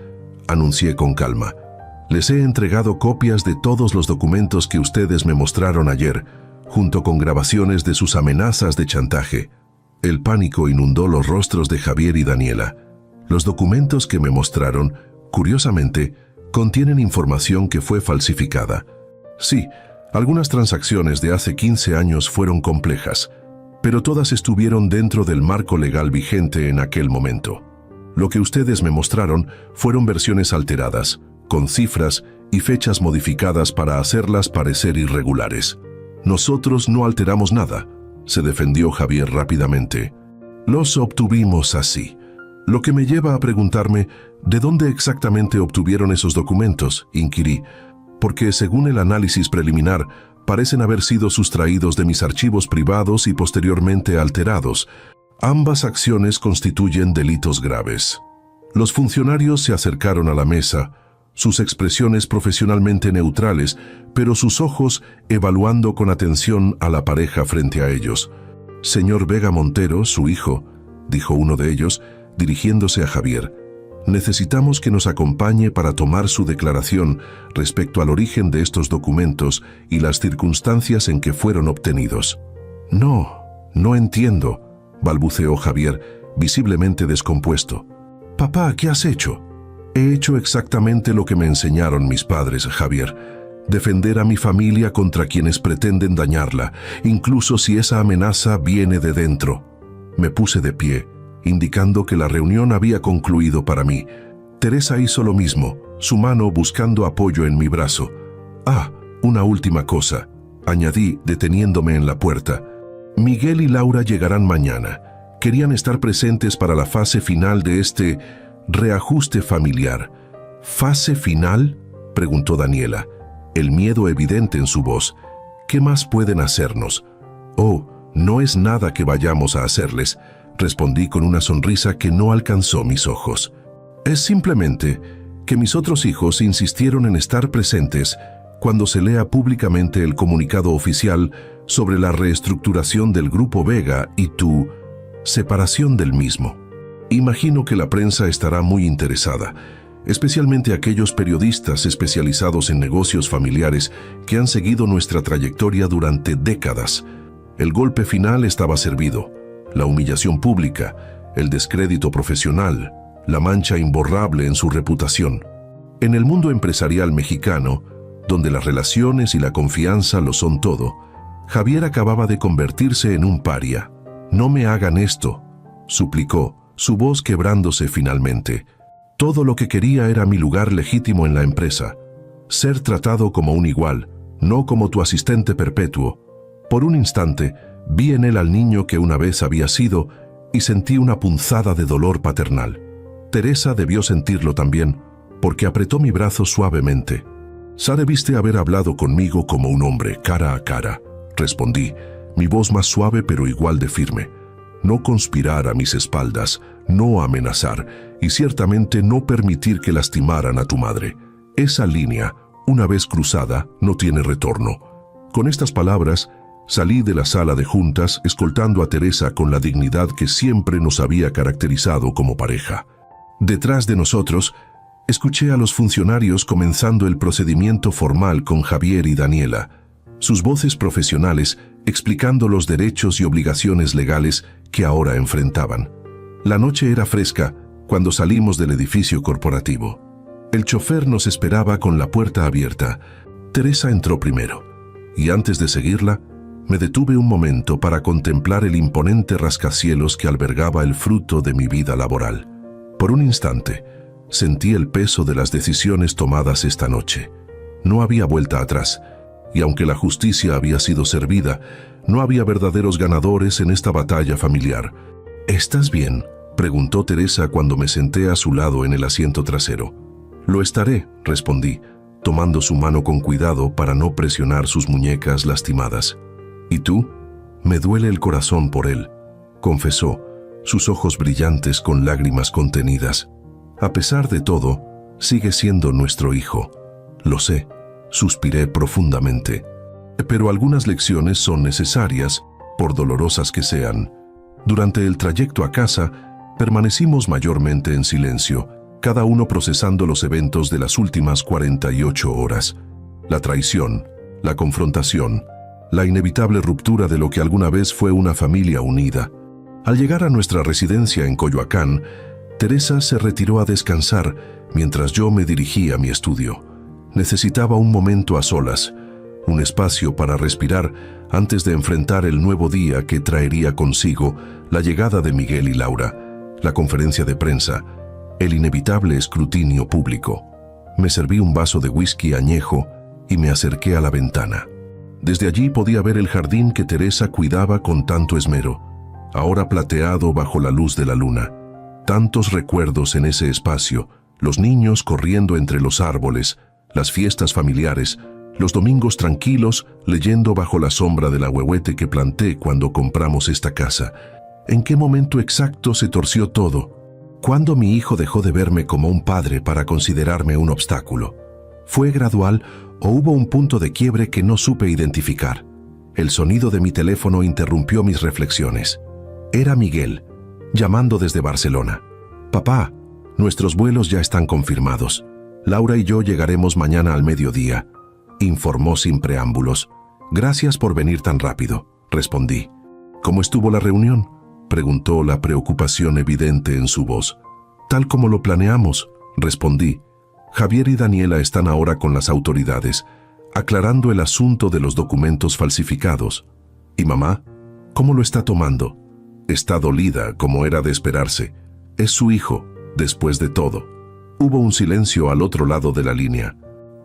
anuncié con calma. Les he entregado copias de todos los documentos que ustedes me mostraron ayer, junto con grabaciones de sus amenazas de chantaje. El pánico inundó los rostros de Javier y Daniela. Los documentos que me mostraron, curiosamente, contienen información que fue falsificada. Sí, algunas transacciones de hace 15 años fueron complejas, pero todas estuvieron dentro del marco legal vigente en aquel momento. Lo que ustedes me mostraron fueron versiones alteradas, con cifras y fechas modificadas para hacerlas parecer irregulares. Nosotros no alteramos nada, se defendió Javier rápidamente. Los obtuvimos así. Lo que me lleva a preguntarme, ¿de dónde exactamente obtuvieron esos documentos?, inquirí, porque según el análisis preliminar, parecen haber sido sustraídos de mis archivos privados y posteriormente alterados. Ambas acciones constituyen delitos graves. Los funcionarios se acercaron a la mesa, sus expresiones profesionalmente neutrales, pero sus ojos evaluando con atención a la pareja frente a ellos. Señor Vega Montero, su hijo, dijo uno de ellos, dirigiéndose a Javier. Necesitamos que nos acompañe para tomar su declaración respecto al origen de estos documentos y las circunstancias en que fueron obtenidos. No entiendo, balbuceó Javier, visiblemente descompuesto. Papá, ¿qué has hecho? He hecho exactamente lo que me enseñaron mis padres, Javier. Defender a mi familia contra quienes pretenden dañarla, incluso si esa amenaza viene de dentro. Me puse de pie, indicando que la reunión había concluido para mí. Teresa hizo lo mismo, su mano buscando apoyo en mi brazo. «Ah, una última cosa», añadí, deteniéndome en la puerta. «Miguel y Laura llegarán mañana. Querían estar presentes para la fase final de este reajuste familiar». «¿Fase final?», preguntó Daniela, el miedo evidente en su voz. «¿Qué más pueden hacernos?». «Oh, no es nada que vayamos a hacerles», respondí con una sonrisa que no alcanzó mis ojos. «Es simplemente que mis otros hijos insistieron en estar presentes cuando se lea públicamente el comunicado oficial sobre la reestructuración del Grupo Vega y tu separación del mismo. Imagino que la prensa estará muy interesada, especialmente aquellos periodistas especializados en negocios familiares que han seguido nuestra trayectoria durante décadas. El golpe final estaba servido, la humillación pública, el descrédito profesional, la mancha imborrable en su reputación. En el mundo empresarial mexicano, donde las relaciones y la confianza lo son todo, Javier acababa de convertirse en un paria. «No me hagan esto», suplicó, su voz quebrándose finalmente. Todo lo que quería era mi lugar legítimo en la empresa, ser tratado como un igual, no como tu asistente perpetuo. Por un instante, vi en él al niño que una vez había sido y sentí una punzada de dolor paternal. Teresa debió sentirlo también, porque apretó mi brazo suavemente. «Sa debiste haber hablado conmigo como un hombre, cara a cara», respondí, mi voz más suave pero igual de firme. «No conspirar a mis espaldas, no amenazar y ciertamente no permitir que lastimaran a tu madre. Esa línea, una vez cruzada, no tiene retorno». Con estas palabras, salí de la sala de juntas escoltando a Teresa con la dignidad que siempre nos había caracterizado como pareja. Detrás de nosotros, escuché a los funcionarios comenzando el procedimiento formal con Javier y Daniela, sus voces profesionales explicando los derechos y obligaciones legales que ahora enfrentaban. La noche era fresca cuando salimos del edificio corporativo. El chofer nos esperaba con la puerta abierta. Teresa entró primero, y antes de seguirla, me detuve un momento para contemplar el imponente rascacielos que albergaba el fruto de mi vida laboral. Por un instante, sentí el peso de las decisiones tomadas esta noche. No había vuelta atrás, y aunque la justicia había sido servida, no había verdaderos ganadores en esta batalla familiar. «¿Estás bien?», preguntó Teresa cuando me senté a su lado en el asiento trasero. «Lo estaré», respondí, tomando su mano con cuidado para no presionar sus muñecas lastimadas. «¿Y tú?». «Me duele el corazón por él», confesó, sus ojos brillantes con lágrimas contenidas. «A pesar de todo, sigue siendo nuestro hijo». «Lo sé», suspiré profundamente. «Pero algunas lecciones son necesarias, por dolorosas que sean». Durante el trayecto a casa, permanecimos mayormente en silencio, cada uno procesando los eventos de las últimas 48 horas. La traición, la confrontación, la inevitable ruptura de lo que alguna vez fue una familia unida. Al llegar a nuestra residencia en Coyoacán, Teresa se retiró a descansar mientras yo me dirigí a mi estudio. Necesitaba un momento a solas, un espacio para respirar antes de enfrentar el nuevo día que traería consigo la llegada de Miguel y Laura, la conferencia de prensa, el inevitable escrutinio público. Me serví un vaso de whisky añejo y me acerqué a la ventana. Desde allí podía ver el jardín que Teresa cuidaba con tanto esmero, ahora plateado bajo la luz de la luna. Tantos recuerdos en ese espacio, los niños corriendo entre los árboles, las fiestas familiares, los domingos tranquilos leyendo bajo la sombra del ahuehuete que planté cuando compramos esta casa. ¿En qué momento exacto se torció todo? ¿Cuándo mi hijo dejó de verme como un padre para considerarme un obstáculo? ¿Fue gradual o hubo un punto de quiebre que no supe identificar? El sonido de mi teléfono interrumpió mis reflexiones. Era Miguel, llamando desde Barcelona. «Papá, nuestros vuelos ya están confirmados. Laura y yo llegaremos mañana al mediodía», informó sin preámbulos. «Gracias por venir tan rápido», respondí. «¿Cómo estuvo la reunión?», preguntó, la preocupación evidente en su voz. «Tal como lo planeamos», respondí. «Javier y Daniela están ahora con las autoridades, aclarando el asunto de los documentos falsificados. ¿Y mamá? ¿Cómo lo está tomando?». Está dolida, como era de esperarse. Es su hijo, después de todo. Hubo un silencio al otro lado de la línea.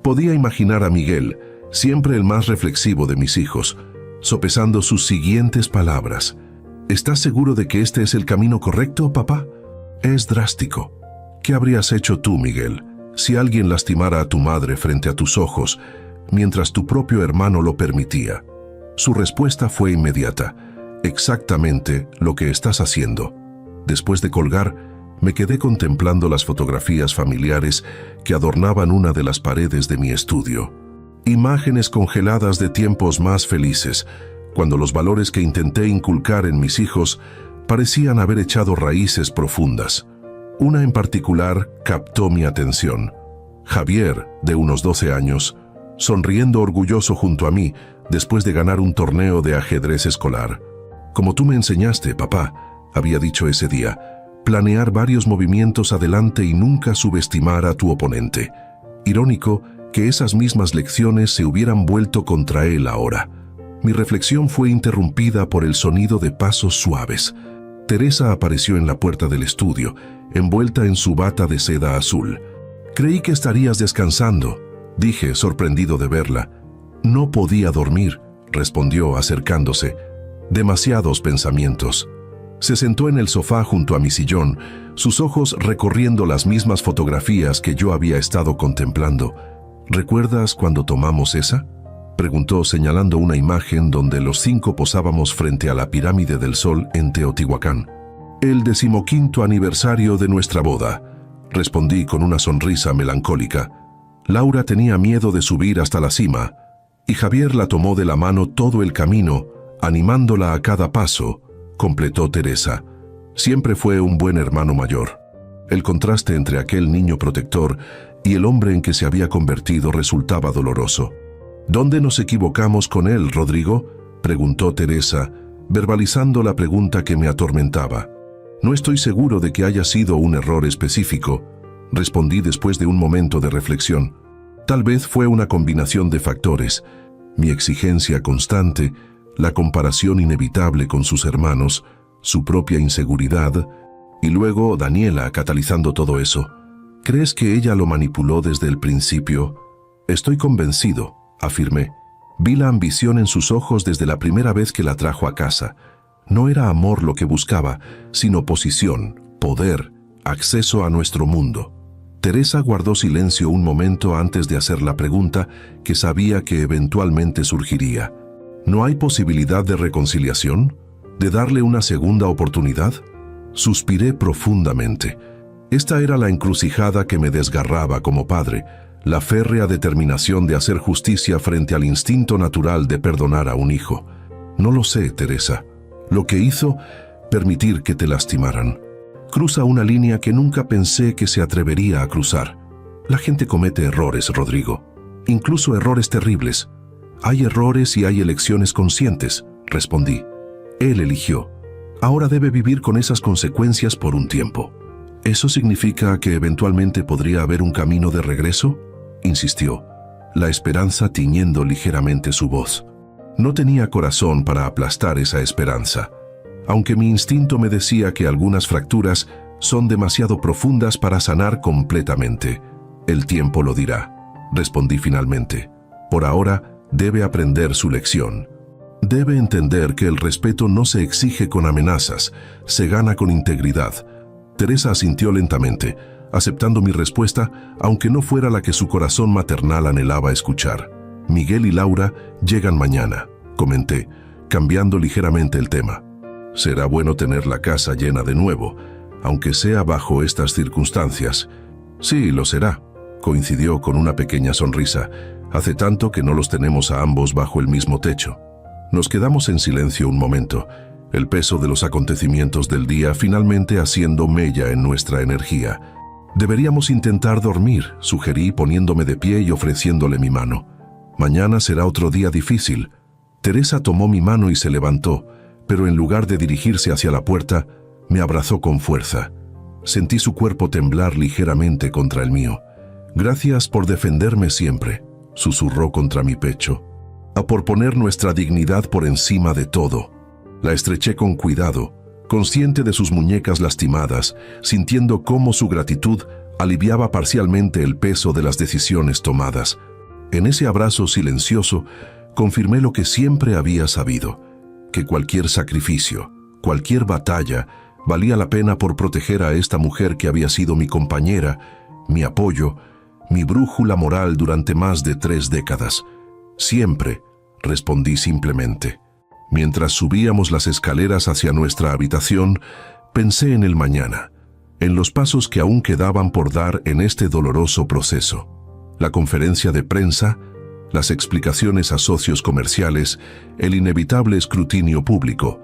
Podía imaginar a Miguel, siempre el más reflexivo de mis hijos, sopesando sus siguientes palabras. ¿Estás seguro de que este es el camino correcto, papá? Es drástico. ¿Qué habrías hecho tú, Miguel, si alguien lastimara a tu madre frente a tus ojos, mientras tu propio hermano lo permitía? Su respuesta fue inmediata. Exactamente lo que estás haciendo. Después de colgar, me quedé contemplando las fotografías familiares que adornaban una de las paredes de mi estudio. Imágenes congeladas de tiempos más felices, cuando los valores que intenté inculcar en mis hijos parecían haber echado raíces profundas. Una en particular captó mi atención. Javier, de unos 12 años, sonriendo orgulloso junto a mí después de ganar un torneo de ajedrez escolar. Como tú me enseñaste, papá, había dicho ese día, planear varios movimientos adelante y nunca subestimar a tu oponente. Irónico que esas mismas lecciones se hubieran vuelto contra él ahora. Mi reflexión fue interrumpida por el sonido de pasos suaves. Teresa apareció en la puerta del estudio, envuelta en su bata de seda azul. «Creí que estarías descansando», dije, sorprendido de verla. «No podía dormir», respondió acercándose. «Demasiados pensamientos». Se sentó en el sofá junto a mi sillón, sus ojos recorriendo las mismas fotografías que yo había estado contemplando. «¿Recuerdas cuando tomamos esa?», preguntó señalando una imagen donde los 5 posábamos frente a la pirámide del Sol en Teotihuacán. «El 15º aniversario de nuestra boda», respondí con una sonrisa melancólica. Laura tenía miedo de subir hasta la cima, y Javier la tomó de la mano todo el camino, animándola a cada paso, completó Teresa. Siempre fue un buen hermano mayor. El contraste entre aquel niño protector y el hombre en que se había convertido resultaba doloroso. «¿Dónde nos equivocamos con él, Rodrigo?», preguntó Teresa, verbalizando la pregunta que me atormentaba. «No estoy seguro de que haya sido un error específico», respondí después de un momento de reflexión. Tal vez fue una combinación de factores: mi exigencia constante, la comparación inevitable con sus hermanos, su propia inseguridad, y luego Daniela catalizando todo eso. «¿Crees que ella lo manipuló desde el principio?». «Estoy convencido», afirmé. Vi la ambición en sus ojos desde la primera vez que la trajo a casa. No era amor lo que buscaba, sino posición, poder, acceso a nuestro mundo. Teresa guardó silencio un momento antes de hacer la pregunta que sabía que eventualmente surgiría. «¿No hay posibilidad de reconciliación? ¿De darle una segunda oportunidad?». Suspiré profundamente. Esta era la encrucijada que me desgarraba como padre, la férrea determinación de hacer justicia frente al instinto natural de perdonar a un hijo. «No lo sé, Teresa. Lo que hizo, permitir que te lastimaran. Cruza una línea que nunca pensé que se atrevería a cruzar. La gente comete errores, Rodrigo, incluso errores terribles. Hay errores y hay elecciones conscientes», respondí. «Él eligió. Ahora debe vivir con esas consecuencias por un tiempo». «¿Eso significa que eventualmente podría haber un camino de regreso?», insistió, la esperanza tiñendo ligeramente su voz. No tenía corazón para aplastar esa esperanza. Aunque mi instinto me decía que algunas fracturas son demasiado profundas para sanar completamente. «El tiempo lo dirá», respondí finalmente. «Por ahora, debe aprender su lección. Debe entender que el respeto no se exige con amenazas, se gana con integridad». Teresa asintió lentamente, aceptando mi respuesta, aunque no fuera la que su corazón maternal anhelaba escuchar. «Miguel y Laura llegan mañana», comenté, cambiando ligeramente el tema. «Será bueno tener la casa llena de nuevo, aunque sea bajo estas circunstancias». «Sí, lo será», coincidió con una pequeña sonrisa. «Hace tanto que no los tenemos a ambos bajo el mismo techo». Nos quedamos en silencio un momento, el peso de los acontecimientos del día finalmente haciendo mella en nuestra energía. «Deberíamos intentar dormir», sugerí poniéndome de pie y ofreciéndole mi mano. «Mañana será otro día difícil». Teresa tomó mi mano y se levantó, pero en lugar de dirigirse hacia la puerta, me abrazó con fuerza. Sentí su cuerpo temblar ligeramente contra el mío. «Gracias por defenderme siempre», susurró contra mi pecho. «A por poner nuestra dignidad por encima de todo». La estreché con cuidado, consciente de sus muñecas lastimadas, sintiendo cómo su gratitud aliviaba parcialmente el peso de las decisiones tomadas. En ese abrazo silencioso, confirmé lo que siempre había sabido, que cualquier sacrificio, cualquier batalla, valía la pena por proteger a esta mujer que había sido mi compañera, mi apoyo, mi brújula moral durante más de 3 décadas. Siempre, respondí simplemente. Mientras subíamos las escaleras hacia nuestra habitación, pensé en el mañana, en los pasos que aún quedaban por dar en este doloroso proceso. La conferencia de prensa, las explicaciones a socios comerciales, el inevitable escrutinio público.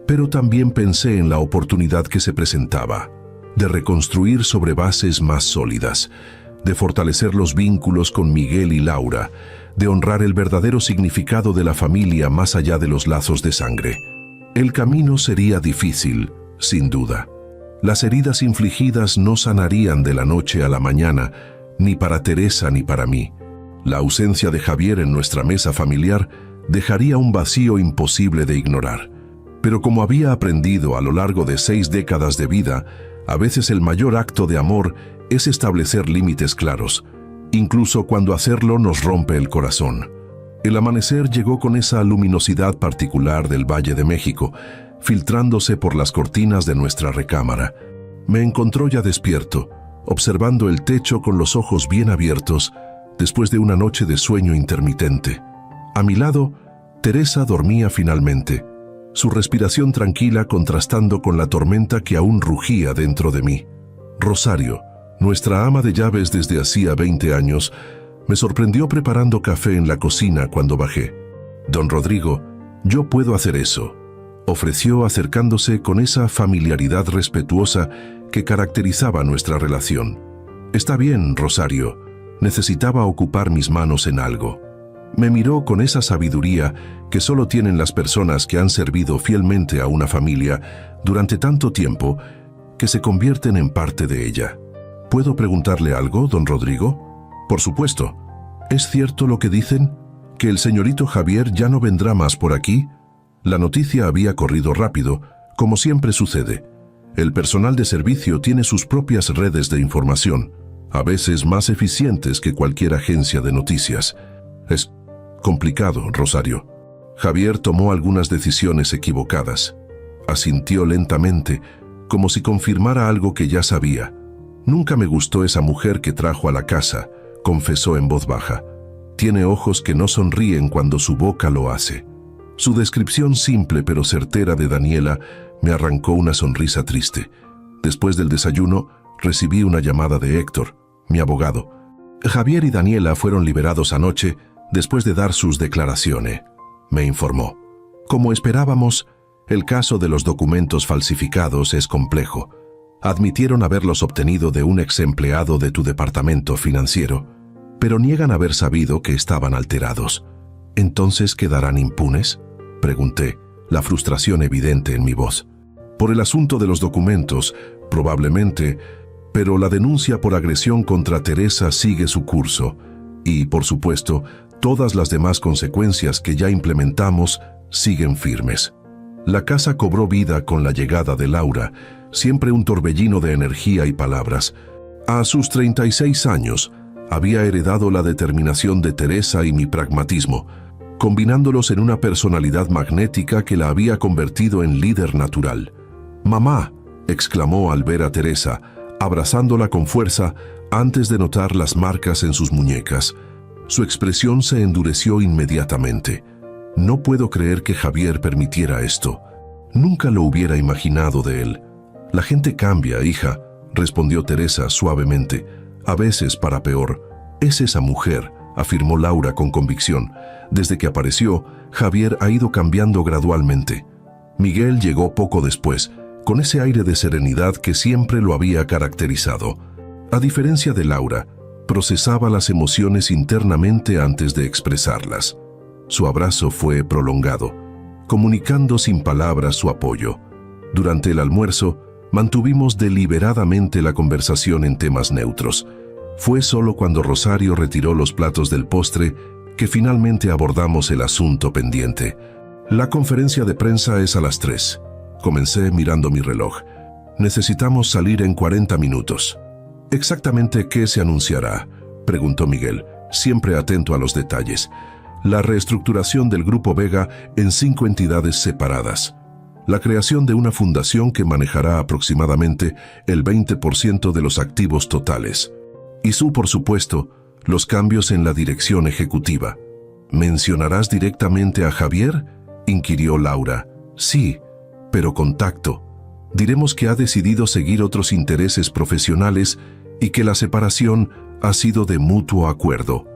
Pero también pensé en la oportunidad que se presentaba, de reconstruir sobre bases más sólidas, de fortalecer los vínculos con Miguel y Laura, de honrar el verdadero significado de la familia más allá de los lazos de sangre. El camino sería difícil, sin duda. Las heridas infligidas no sanarían de la noche a la mañana, ni para Teresa ni para mí. La ausencia de Javier en nuestra mesa familiar dejaría un vacío imposible de ignorar. Pero como había aprendido a lo largo de 6 décadas de vida, a veces el mayor acto de amor es establecer límites claros, incluso cuando hacerlo nos rompe el corazón. El amanecer llegó con esa luminosidad particular del Valle de México, filtrándose por las cortinas de nuestra recámara. Me encontró ya despierto, observando el techo con los ojos bien abiertos, después de una noche de sueño intermitente. A mi lado, Teresa dormía finalmente, su respiración tranquila contrastando con la tormenta que aún rugía dentro de mí. Rosario, nuestra ama de llaves desde hacía 20 años, me sorprendió preparando café en la cocina cuando bajé. «Don Rodrigo, yo puedo hacer eso», ofreció acercándose con esa familiaridad respetuosa que caracterizaba nuestra relación. «Está bien, Rosario, necesitaba ocupar mis manos en algo». Me miró con esa sabiduría que solo tienen las personas que han servido fielmente a una familia durante tanto tiempo que se convierten en parte de ella. ¿Puedo preguntarle algo, don Rodrigo? Por supuesto. ¿Es cierto lo que dicen? ¿Que el señorito Javier ya no vendrá más por aquí? La noticia había corrido rápido, como siempre sucede. El personal de servicio tiene sus propias redes de información, a veces más eficientes que cualquier agencia de noticias. Es complicado, Rosario. Javier tomó algunas decisiones equivocadas. Asintió lentamente, como si confirmara algo que ya sabía. Nunca me gustó esa mujer que trajo a la casa, confesó en voz baja. Tiene ojos que no sonríen cuando su boca lo hace. Su descripción simple pero certera de Daniela me arrancó una sonrisa triste. Después del desayuno, recibí una llamada de Héctor, mi abogado. Javier y Daniela fueron liberados anoche después de dar sus declaraciones, me informó. Como esperábamos, el caso de los documentos falsificados es complejo. Admitieron haberlos obtenido de un ex empleado de tu departamento financiero, pero niegan haber sabido que estaban alterados. ¿Entonces quedarán impunes?, pregunté, la frustración evidente en mi voz. Por el asunto de los documentos, probablemente, pero la denuncia por agresión contra Teresa sigue su curso y, por supuesto, todas las demás consecuencias que ya implementamos siguen firmes. La casa cobró vida con la llegada de Laura, siempre un torbellino de energía y palabras. A sus 36 años, había heredado la determinación de Teresa y mi pragmatismo, combinándolos en una personalidad magnética que la había convertido en líder natural. «Mamá», exclamó al ver a Teresa, abrazándola con fuerza antes de notar las marcas en sus muñecas. Su expresión se endureció inmediatamente. No puedo creer que Javier permitiera esto. Nunca lo hubiera imaginado de él. La gente cambia, hija, respondió Teresa suavemente. A veces para peor. Es esa mujer, afirmó Laura con convicción. Desde que apareció, Javier ha ido cambiando gradualmente. Miguel llegó poco después, con ese aire de serenidad que siempre lo había caracterizado. A diferencia de Laura, procesaba las emociones internamente antes de expresarlas. Su abrazo fue prolongado, comunicando sin palabras su apoyo. Durante el almuerzo, mantuvimos deliberadamente la conversación en temas neutros. Fue solo cuando Rosario retiró los platos del postre que finalmente abordamos el asunto pendiente. La conferencia de prensa es a las 3. comencé mirando mi reloj. Necesitamos salir en 40 minutos. ¿Exactamente qué se anunciará?, preguntó Miguel, siempre atento a los detalles. La reestructuración del Grupo Vega en 5 entidades separadas. La creación de una fundación que manejará aproximadamente el 20% de los activos totales. Y por supuesto, los cambios en la dirección ejecutiva. ¿Mencionarás directamente a Javier?, inquirió Laura. Sí, pero con tacto. Diremos que ha decidido seguir otros intereses profesionales y que la separación ha sido de mutuo acuerdo.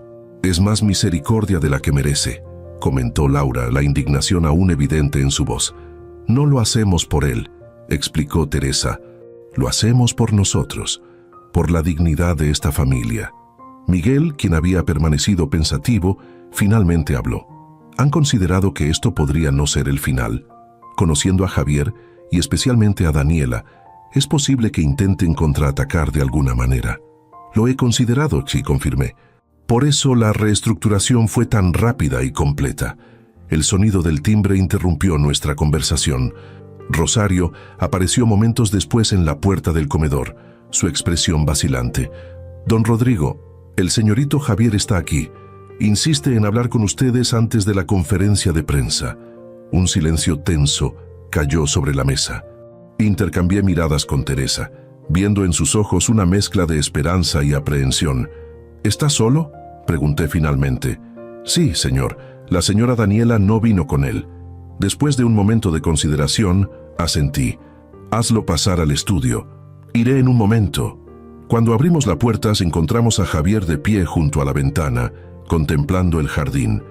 Es más misericordia de la que merece, comentó Laura, la indignación aún evidente en su voz. No lo hacemos por él, explicó Teresa. Lo hacemos por nosotros, por la dignidad de esta familia. Miguel, quien había permanecido pensativo, finalmente habló. Han considerado que esto podría no ser el final. Conociendo a Javier, y especialmente a Daniela, es posible que intenten contraatacar de alguna manera. Lo he considerado, sí, confirmé. Por eso la reestructuración fue tan rápida y completa. El sonido del timbre interrumpió nuestra conversación. Rosario apareció momentos después en la puerta del comedor, su expresión vacilante. Don Rodrigo, el señorito Javier está aquí. Insiste en hablar con ustedes antes de la conferencia de prensa. Un silencio tenso cayó sobre la mesa. Intercambié miradas con Teresa, viendo en sus ojos una mezcla de esperanza y aprehensión. ¿Está solo?, pregunté finalmente. Sí, señor. La señora Daniela no vino con él. Después de un momento de consideración, asentí. Hazlo pasar al estudio. Iré en un momento. Cuando abrimos la puerta, encontramos a Javier de pie junto a la ventana, contemplando el jardín.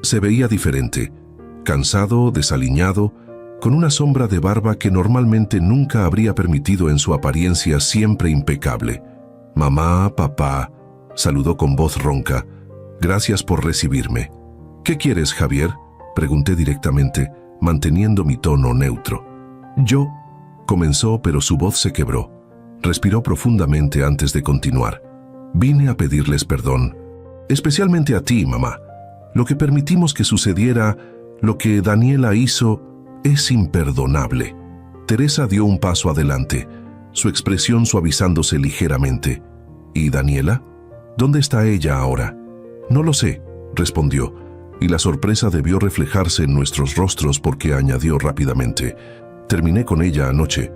Se veía diferente, cansado, desaliñado, con una sombra de barba que normalmente nunca habría permitido en su apariencia siempre impecable. Mamá, papá, saludó con voz ronca. Gracias por recibirme. ¿Qué quieres, Javier?, pregunté directamente, manteniendo mi tono neutro. Yo, comenzó, pero su voz se quebró. Respiró profundamente antes de continuar. Vine a pedirles perdón, especialmente a ti, mamá. Lo que permitimos que sucediera, lo que Daniela hizo, es imperdonable. Teresa dio un paso adelante, su expresión suavizándose ligeramente. ¿Y Daniela? ¿Dónde está ella ahora? No lo sé, respondió, y la sorpresa debió reflejarse en nuestros rostros porque añadió rápidamente. Terminé con ella anoche.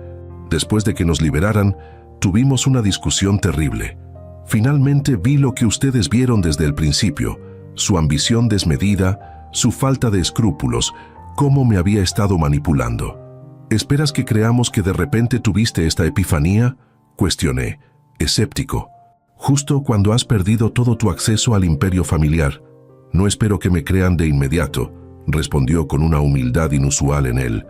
Después de que nos liberaran, tuvimos una discusión terrible. Finalmente vi lo que ustedes vieron desde el principio, su ambición desmedida, su falta de escrúpulos, cómo me había estado manipulando. ¿Esperas que creamos que de repente tuviste esta epifanía?, cuestioné, escéptico. Justo cuando has perdido todo tu acceso al imperio familiar. No espero que me crean de inmediato, respondió con una humildad inusual en él.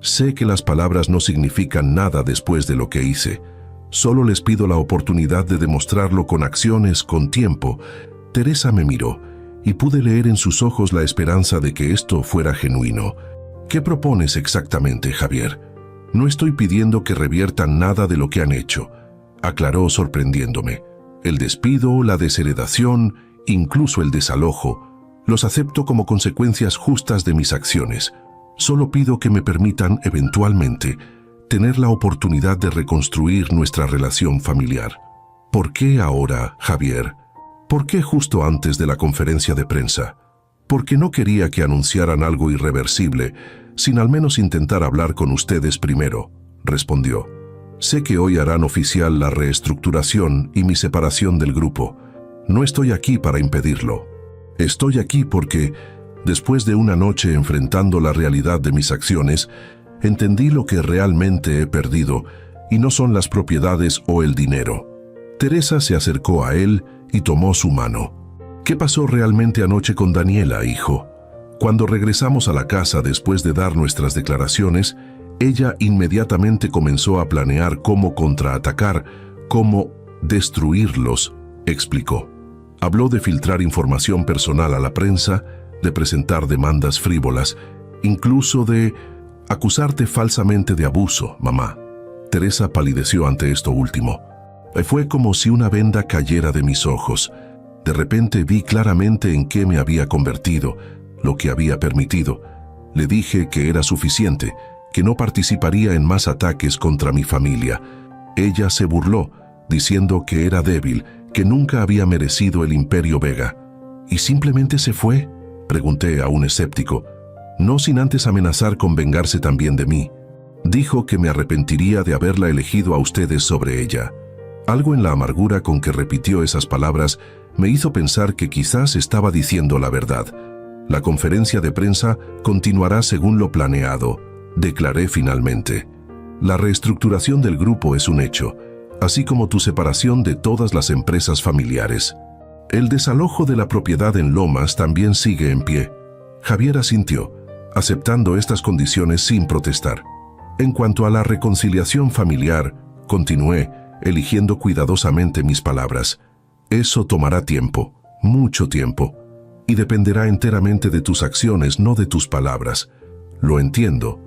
Sé que las palabras no significan nada después de lo que hice. Solo les pido la oportunidad de demostrarlo con acciones, con tiempo. Teresa me miró, y pude leer en sus ojos la esperanza de que esto fuera genuino. ¿Qué propones exactamente, Javier? No estoy pidiendo que reviertan nada de lo que han hecho, aclaró sorprendiéndome. El despido, la desheredación, incluso el desalojo, los acepto como consecuencias justas de mis acciones. Solo pido que me permitan, eventualmente, tener la oportunidad de reconstruir nuestra relación familiar. ¿Por qué ahora, Javier? ¿Por qué justo antes de la conferencia de prensa? Porque no quería que anunciaran algo irreversible, sin al menos intentar hablar con ustedes primero, respondió. Sé que hoy harán oficial la reestructuración y mi separación del grupo. No estoy aquí para impedirlo. Estoy aquí porque, después de una noche enfrentando la realidad de mis acciones, entendí lo que realmente he perdido, y no son las propiedades o el dinero. Teresa se acercó a él y tomó su mano. ¿Qué pasó realmente anoche con Daniela, hijo? Cuando regresamos a la casa después de dar nuestras declaraciones, ella inmediatamente comenzó a planear cómo contraatacar, cómo destruirlos, explicó. Habló de filtrar información personal a la prensa, de presentar demandas frívolas, incluso de acusarte falsamente de abuso, mamá. Teresa palideció ante esto último. Fue como si una venda cayera de mis ojos. De repente vi claramente en qué me había convertido, lo que había permitido. Le dije que era suficiente, que no participaría en más ataques contra mi familia. Ella se burló, diciendo que era débil, que nunca había merecido el Imperio Vega. ¿Y simplemente se fue?, pregunté a un escéptico, no sin antes amenazar con vengarse también de mí. Dijo que me arrepentiría de haberla elegido a ustedes sobre ella. Algo en la amargura con que repitió esas palabras me hizo pensar que quizás estaba diciendo la verdad. La conferencia de prensa continuará según lo planeado, declaré finalmente. La reestructuración del grupo es un hecho, así como tu separación de todas las empresas familiares. El desalojo de la propiedad en Lomas también sigue en pie. Javier asintió, aceptando estas condiciones sin protestar. En cuanto a la reconciliación familiar, continué, eligiendo cuidadosamente mis palabras. Eso tomará tiempo, mucho tiempo, y dependerá enteramente de tus acciones, no de tus palabras. Lo entiendo,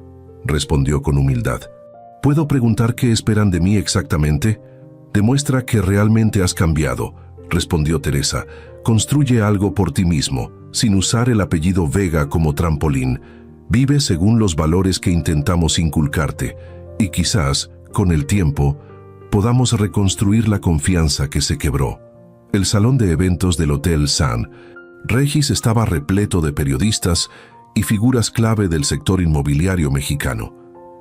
respondió con humildad. ¿Puedo preguntar qué esperan de mí exactamente? Demuestra que realmente has cambiado, respondió Teresa. Construye algo por ti mismo, sin usar el apellido Vega como trampolín. Vive según los valores que intentamos inculcarte, y quizás, con el tiempo, podamos reconstruir la confianza que se quebró. El salón de eventos del Hotel San Regis estaba repleto de periodistas y figuras clave del sector inmobiliario mexicano.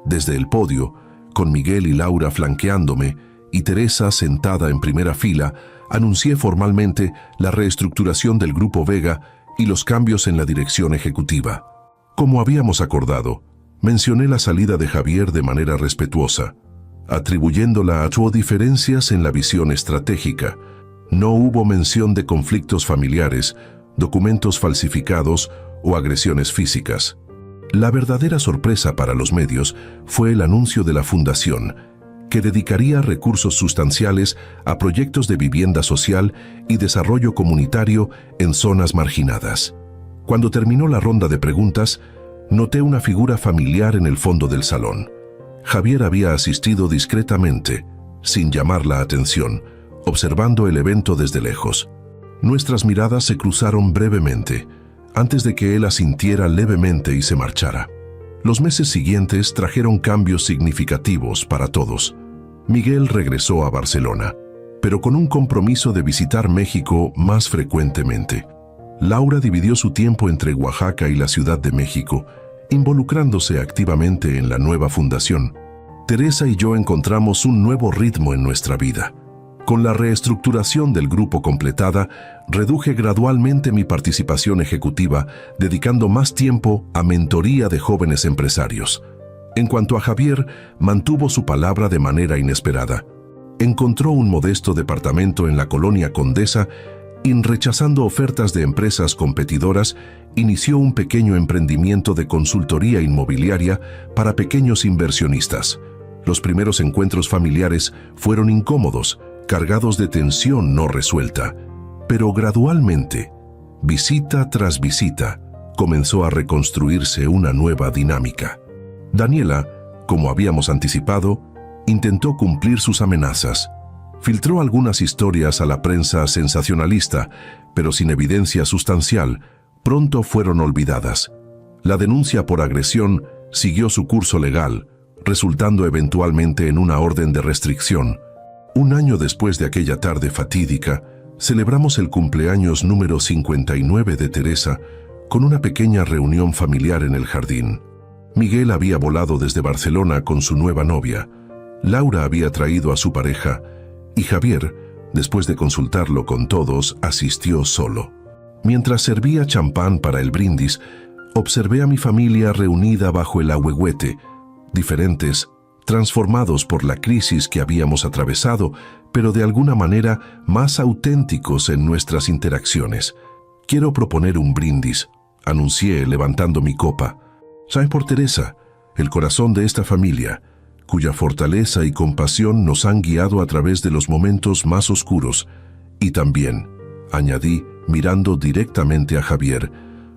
Desde el podio, con Miguel y Laura flanqueándome y Teresa sentada en primera fila, anuncié formalmente la reestructuración del Grupo Vega y los cambios en la dirección ejecutiva. Como habíamos acordado, mencioné la salida de Javier de manera respetuosa, atribuyéndola a diferencias en la visión estratégica. No hubo mención de conflictos familiares, documentos falsificados o agresiones físicas. La verdadera sorpresa para los medios fue el anuncio de la fundación, que dedicaría recursos sustanciales a proyectos de vivienda social y desarrollo comunitario en zonas marginadas. Cuando terminó la ronda de preguntas, noté una figura familiar en el fondo del salón. Javier había asistido discretamente, sin llamar la atención, observando el evento desde lejos. Nuestras miradas se cruzaron brevemente, antes de que él asintiera levemente y se marchara. Los meses siguientes trajeron cambios significativos para todos. Miguel regresó a Barcelona, pero con un compromiso de visitar México más frecuentemente. Laura dividió su tiempo entre Oaxaca y la Ciudad de México, involucrándose activamente en la nueva fundación. Teresa y yo encontramos un nuevo ritmo en nuestra vida. Con la reestructuración del grupo completada, reduje gradualmente mi participación ejecutiva, dedicando más tiempo a mentoría de jóvenes empresarios. En cuanto a Javier, mantuvo su palabra de manera inesperada. Encontró un modesto departamento en la colonia Condesa y, rechazando ofertas de empresas competidoras, inició un pequeño emprendimiento de consultoría inmobiliaria para pequeños inversionistas. Los primeros encuentros familiares fueron incómodos, cargados de tensión no resuelta, pero gradualmente, visita tras visita, comenzó a reconstruirse una nueva dinámica. Daniela, como habíamos anticipado, intentó cumplir sus amenazas. Filtró algunas historias a la prensa sensacionalista, pero sin evidencia sustancial, pronto fueron olvidadas. La denuncia por agresión siguió su curso legal, resultando eventualmente en una orden de restricción. Un año después de aquella tarde fatídica, celebramos el cumpleaños número 59 de Teresa con una pequeña reunión familiar en el jardín. Miguel había volado desde Barcelona con su nueva novia, Laura había traído a su pareja y Javier, después de consultarlo con todos, asistió solo. Mientras servía champán para el brindis, observé a mi familia reunida bajo el ahuehuete, diferentes, transformados por la crisis que habíamos atravesado, pero de alguna manera más auténticos en nuestras interacciones. Quiero proponer un brindis, anuncié levantando mi copa. ¿Saben por Teresa, el corazón de esta familia, cuya fortaleza y compasión nos han guiado a través de los momentos más oscuros? Y también, añadí, mirando directamente a Javier,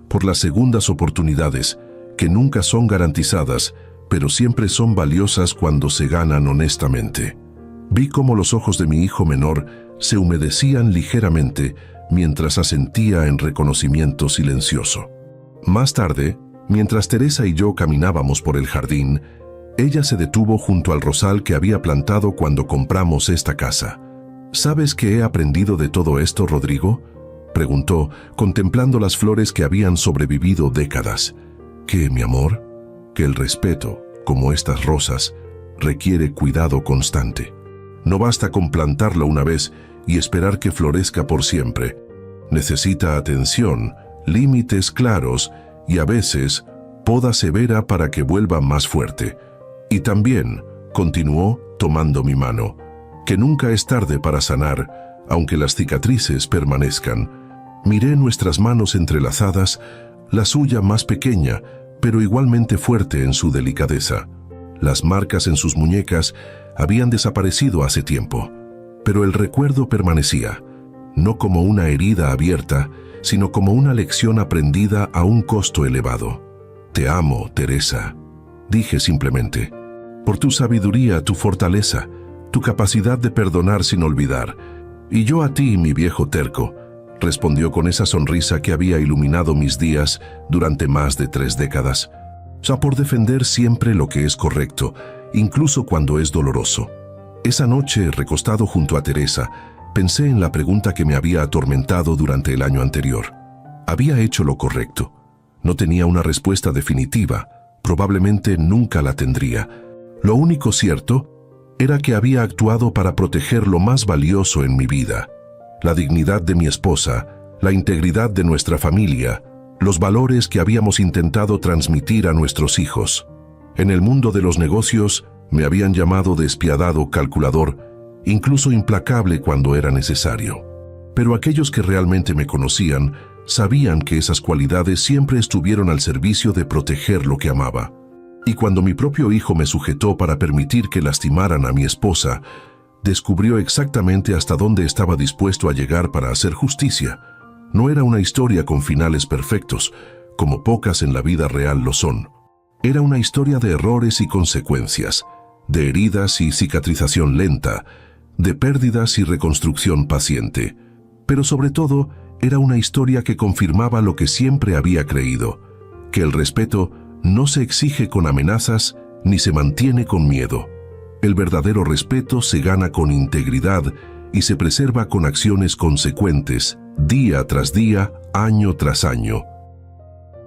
por las segundas oportunidades, que nunca son garantizadas, pero siempre son valiosas cuando se ganan honestamente. Vi cómo los ojos de mi hijo menor se humedecían ligeramente mientras asentía en reconocimiento silencioso. Más tarde, Mientras Teresa y yo caminábamos por el jardín, ella se detuvo junto al rosal que había plantado cuando compramos esta casa. ¿Sabes qué he aprendido de todo esto, Rodrigo?, preguntó, contemplando las flores que habían sobrevivido décadas. ¿Qué, mi amor? Que el respeto, como estas rosas, requiere cuidado constante. No basta con plantarlo una vez y esperar que florezca por siempre. Necesita atención, límites claros y a veces poda severa para que vuelva más fuerte. Y también, continuó tomando mi mano, que nunca es tarde para sanar, aunque las cicatrices permanezcan. Miré nuestras manos entrelazadas, la suya más pequeña, pero igualmente fuerte en su delicadeza. Las marcas en sus muñecas habían desaparecido hace tiempo, pero el recuerdo permanecía, no como una herida abierta, sino como una lección aprendida a un costo elevado. Te amo, Teresa, dije simplemente, por tu sabiduría, tu fortaleza, tu capacidad de perdonar sin olvidar. Y yo a ti, mi viejo terco, respondió con esa sonrisa que había iluminado mis días durante más de 3 décadas. Por defender siempre lo que es correcto, incluso cuando es doloroso. Esa noche, recostado junto a Teresa, pensé en la pregunta que me había atormentado durante el año anterior. Había hecho lo correcto. No tenía una respuesta definitiva, probablemente nunca la tendría. Lo único cierto era que había actuado para proteger lo más valioso en mi vida: la dignidad de mi esposa, la integridad de nuestra familia, los valores que habíamos intentado transmitir a nuestros hijos. En el mundo de los negocios me habían llamado despiadado, calculador, incluso implacable cuando era necesario. Pero aquellos que realmente me conocían sabían que esas cualidades siempre estuvieron al servicio de proteger lo que amaba. Y cuando mi propio hijo me sujetó para permitir que lastimaran a mi esposa, descubrió exactamente hasta dónde estaba dispuesto a llegar para hacer justicia. No era una historia con finales perfectos, como pocas en la vida real lo son. Era una historia de errores y consecuencias, de heridas y cicatrización lenta, de pérdidas y reconstrucción paciente. Pero sobre todo, era una historia que confirmaba lo que siempre había creído, que el respeto no se exige con amenazas ni se mantiene con miedo. El verdadero respeto se gana con integridad y se preserva con acciones consecuentes, día tras día, año tras año.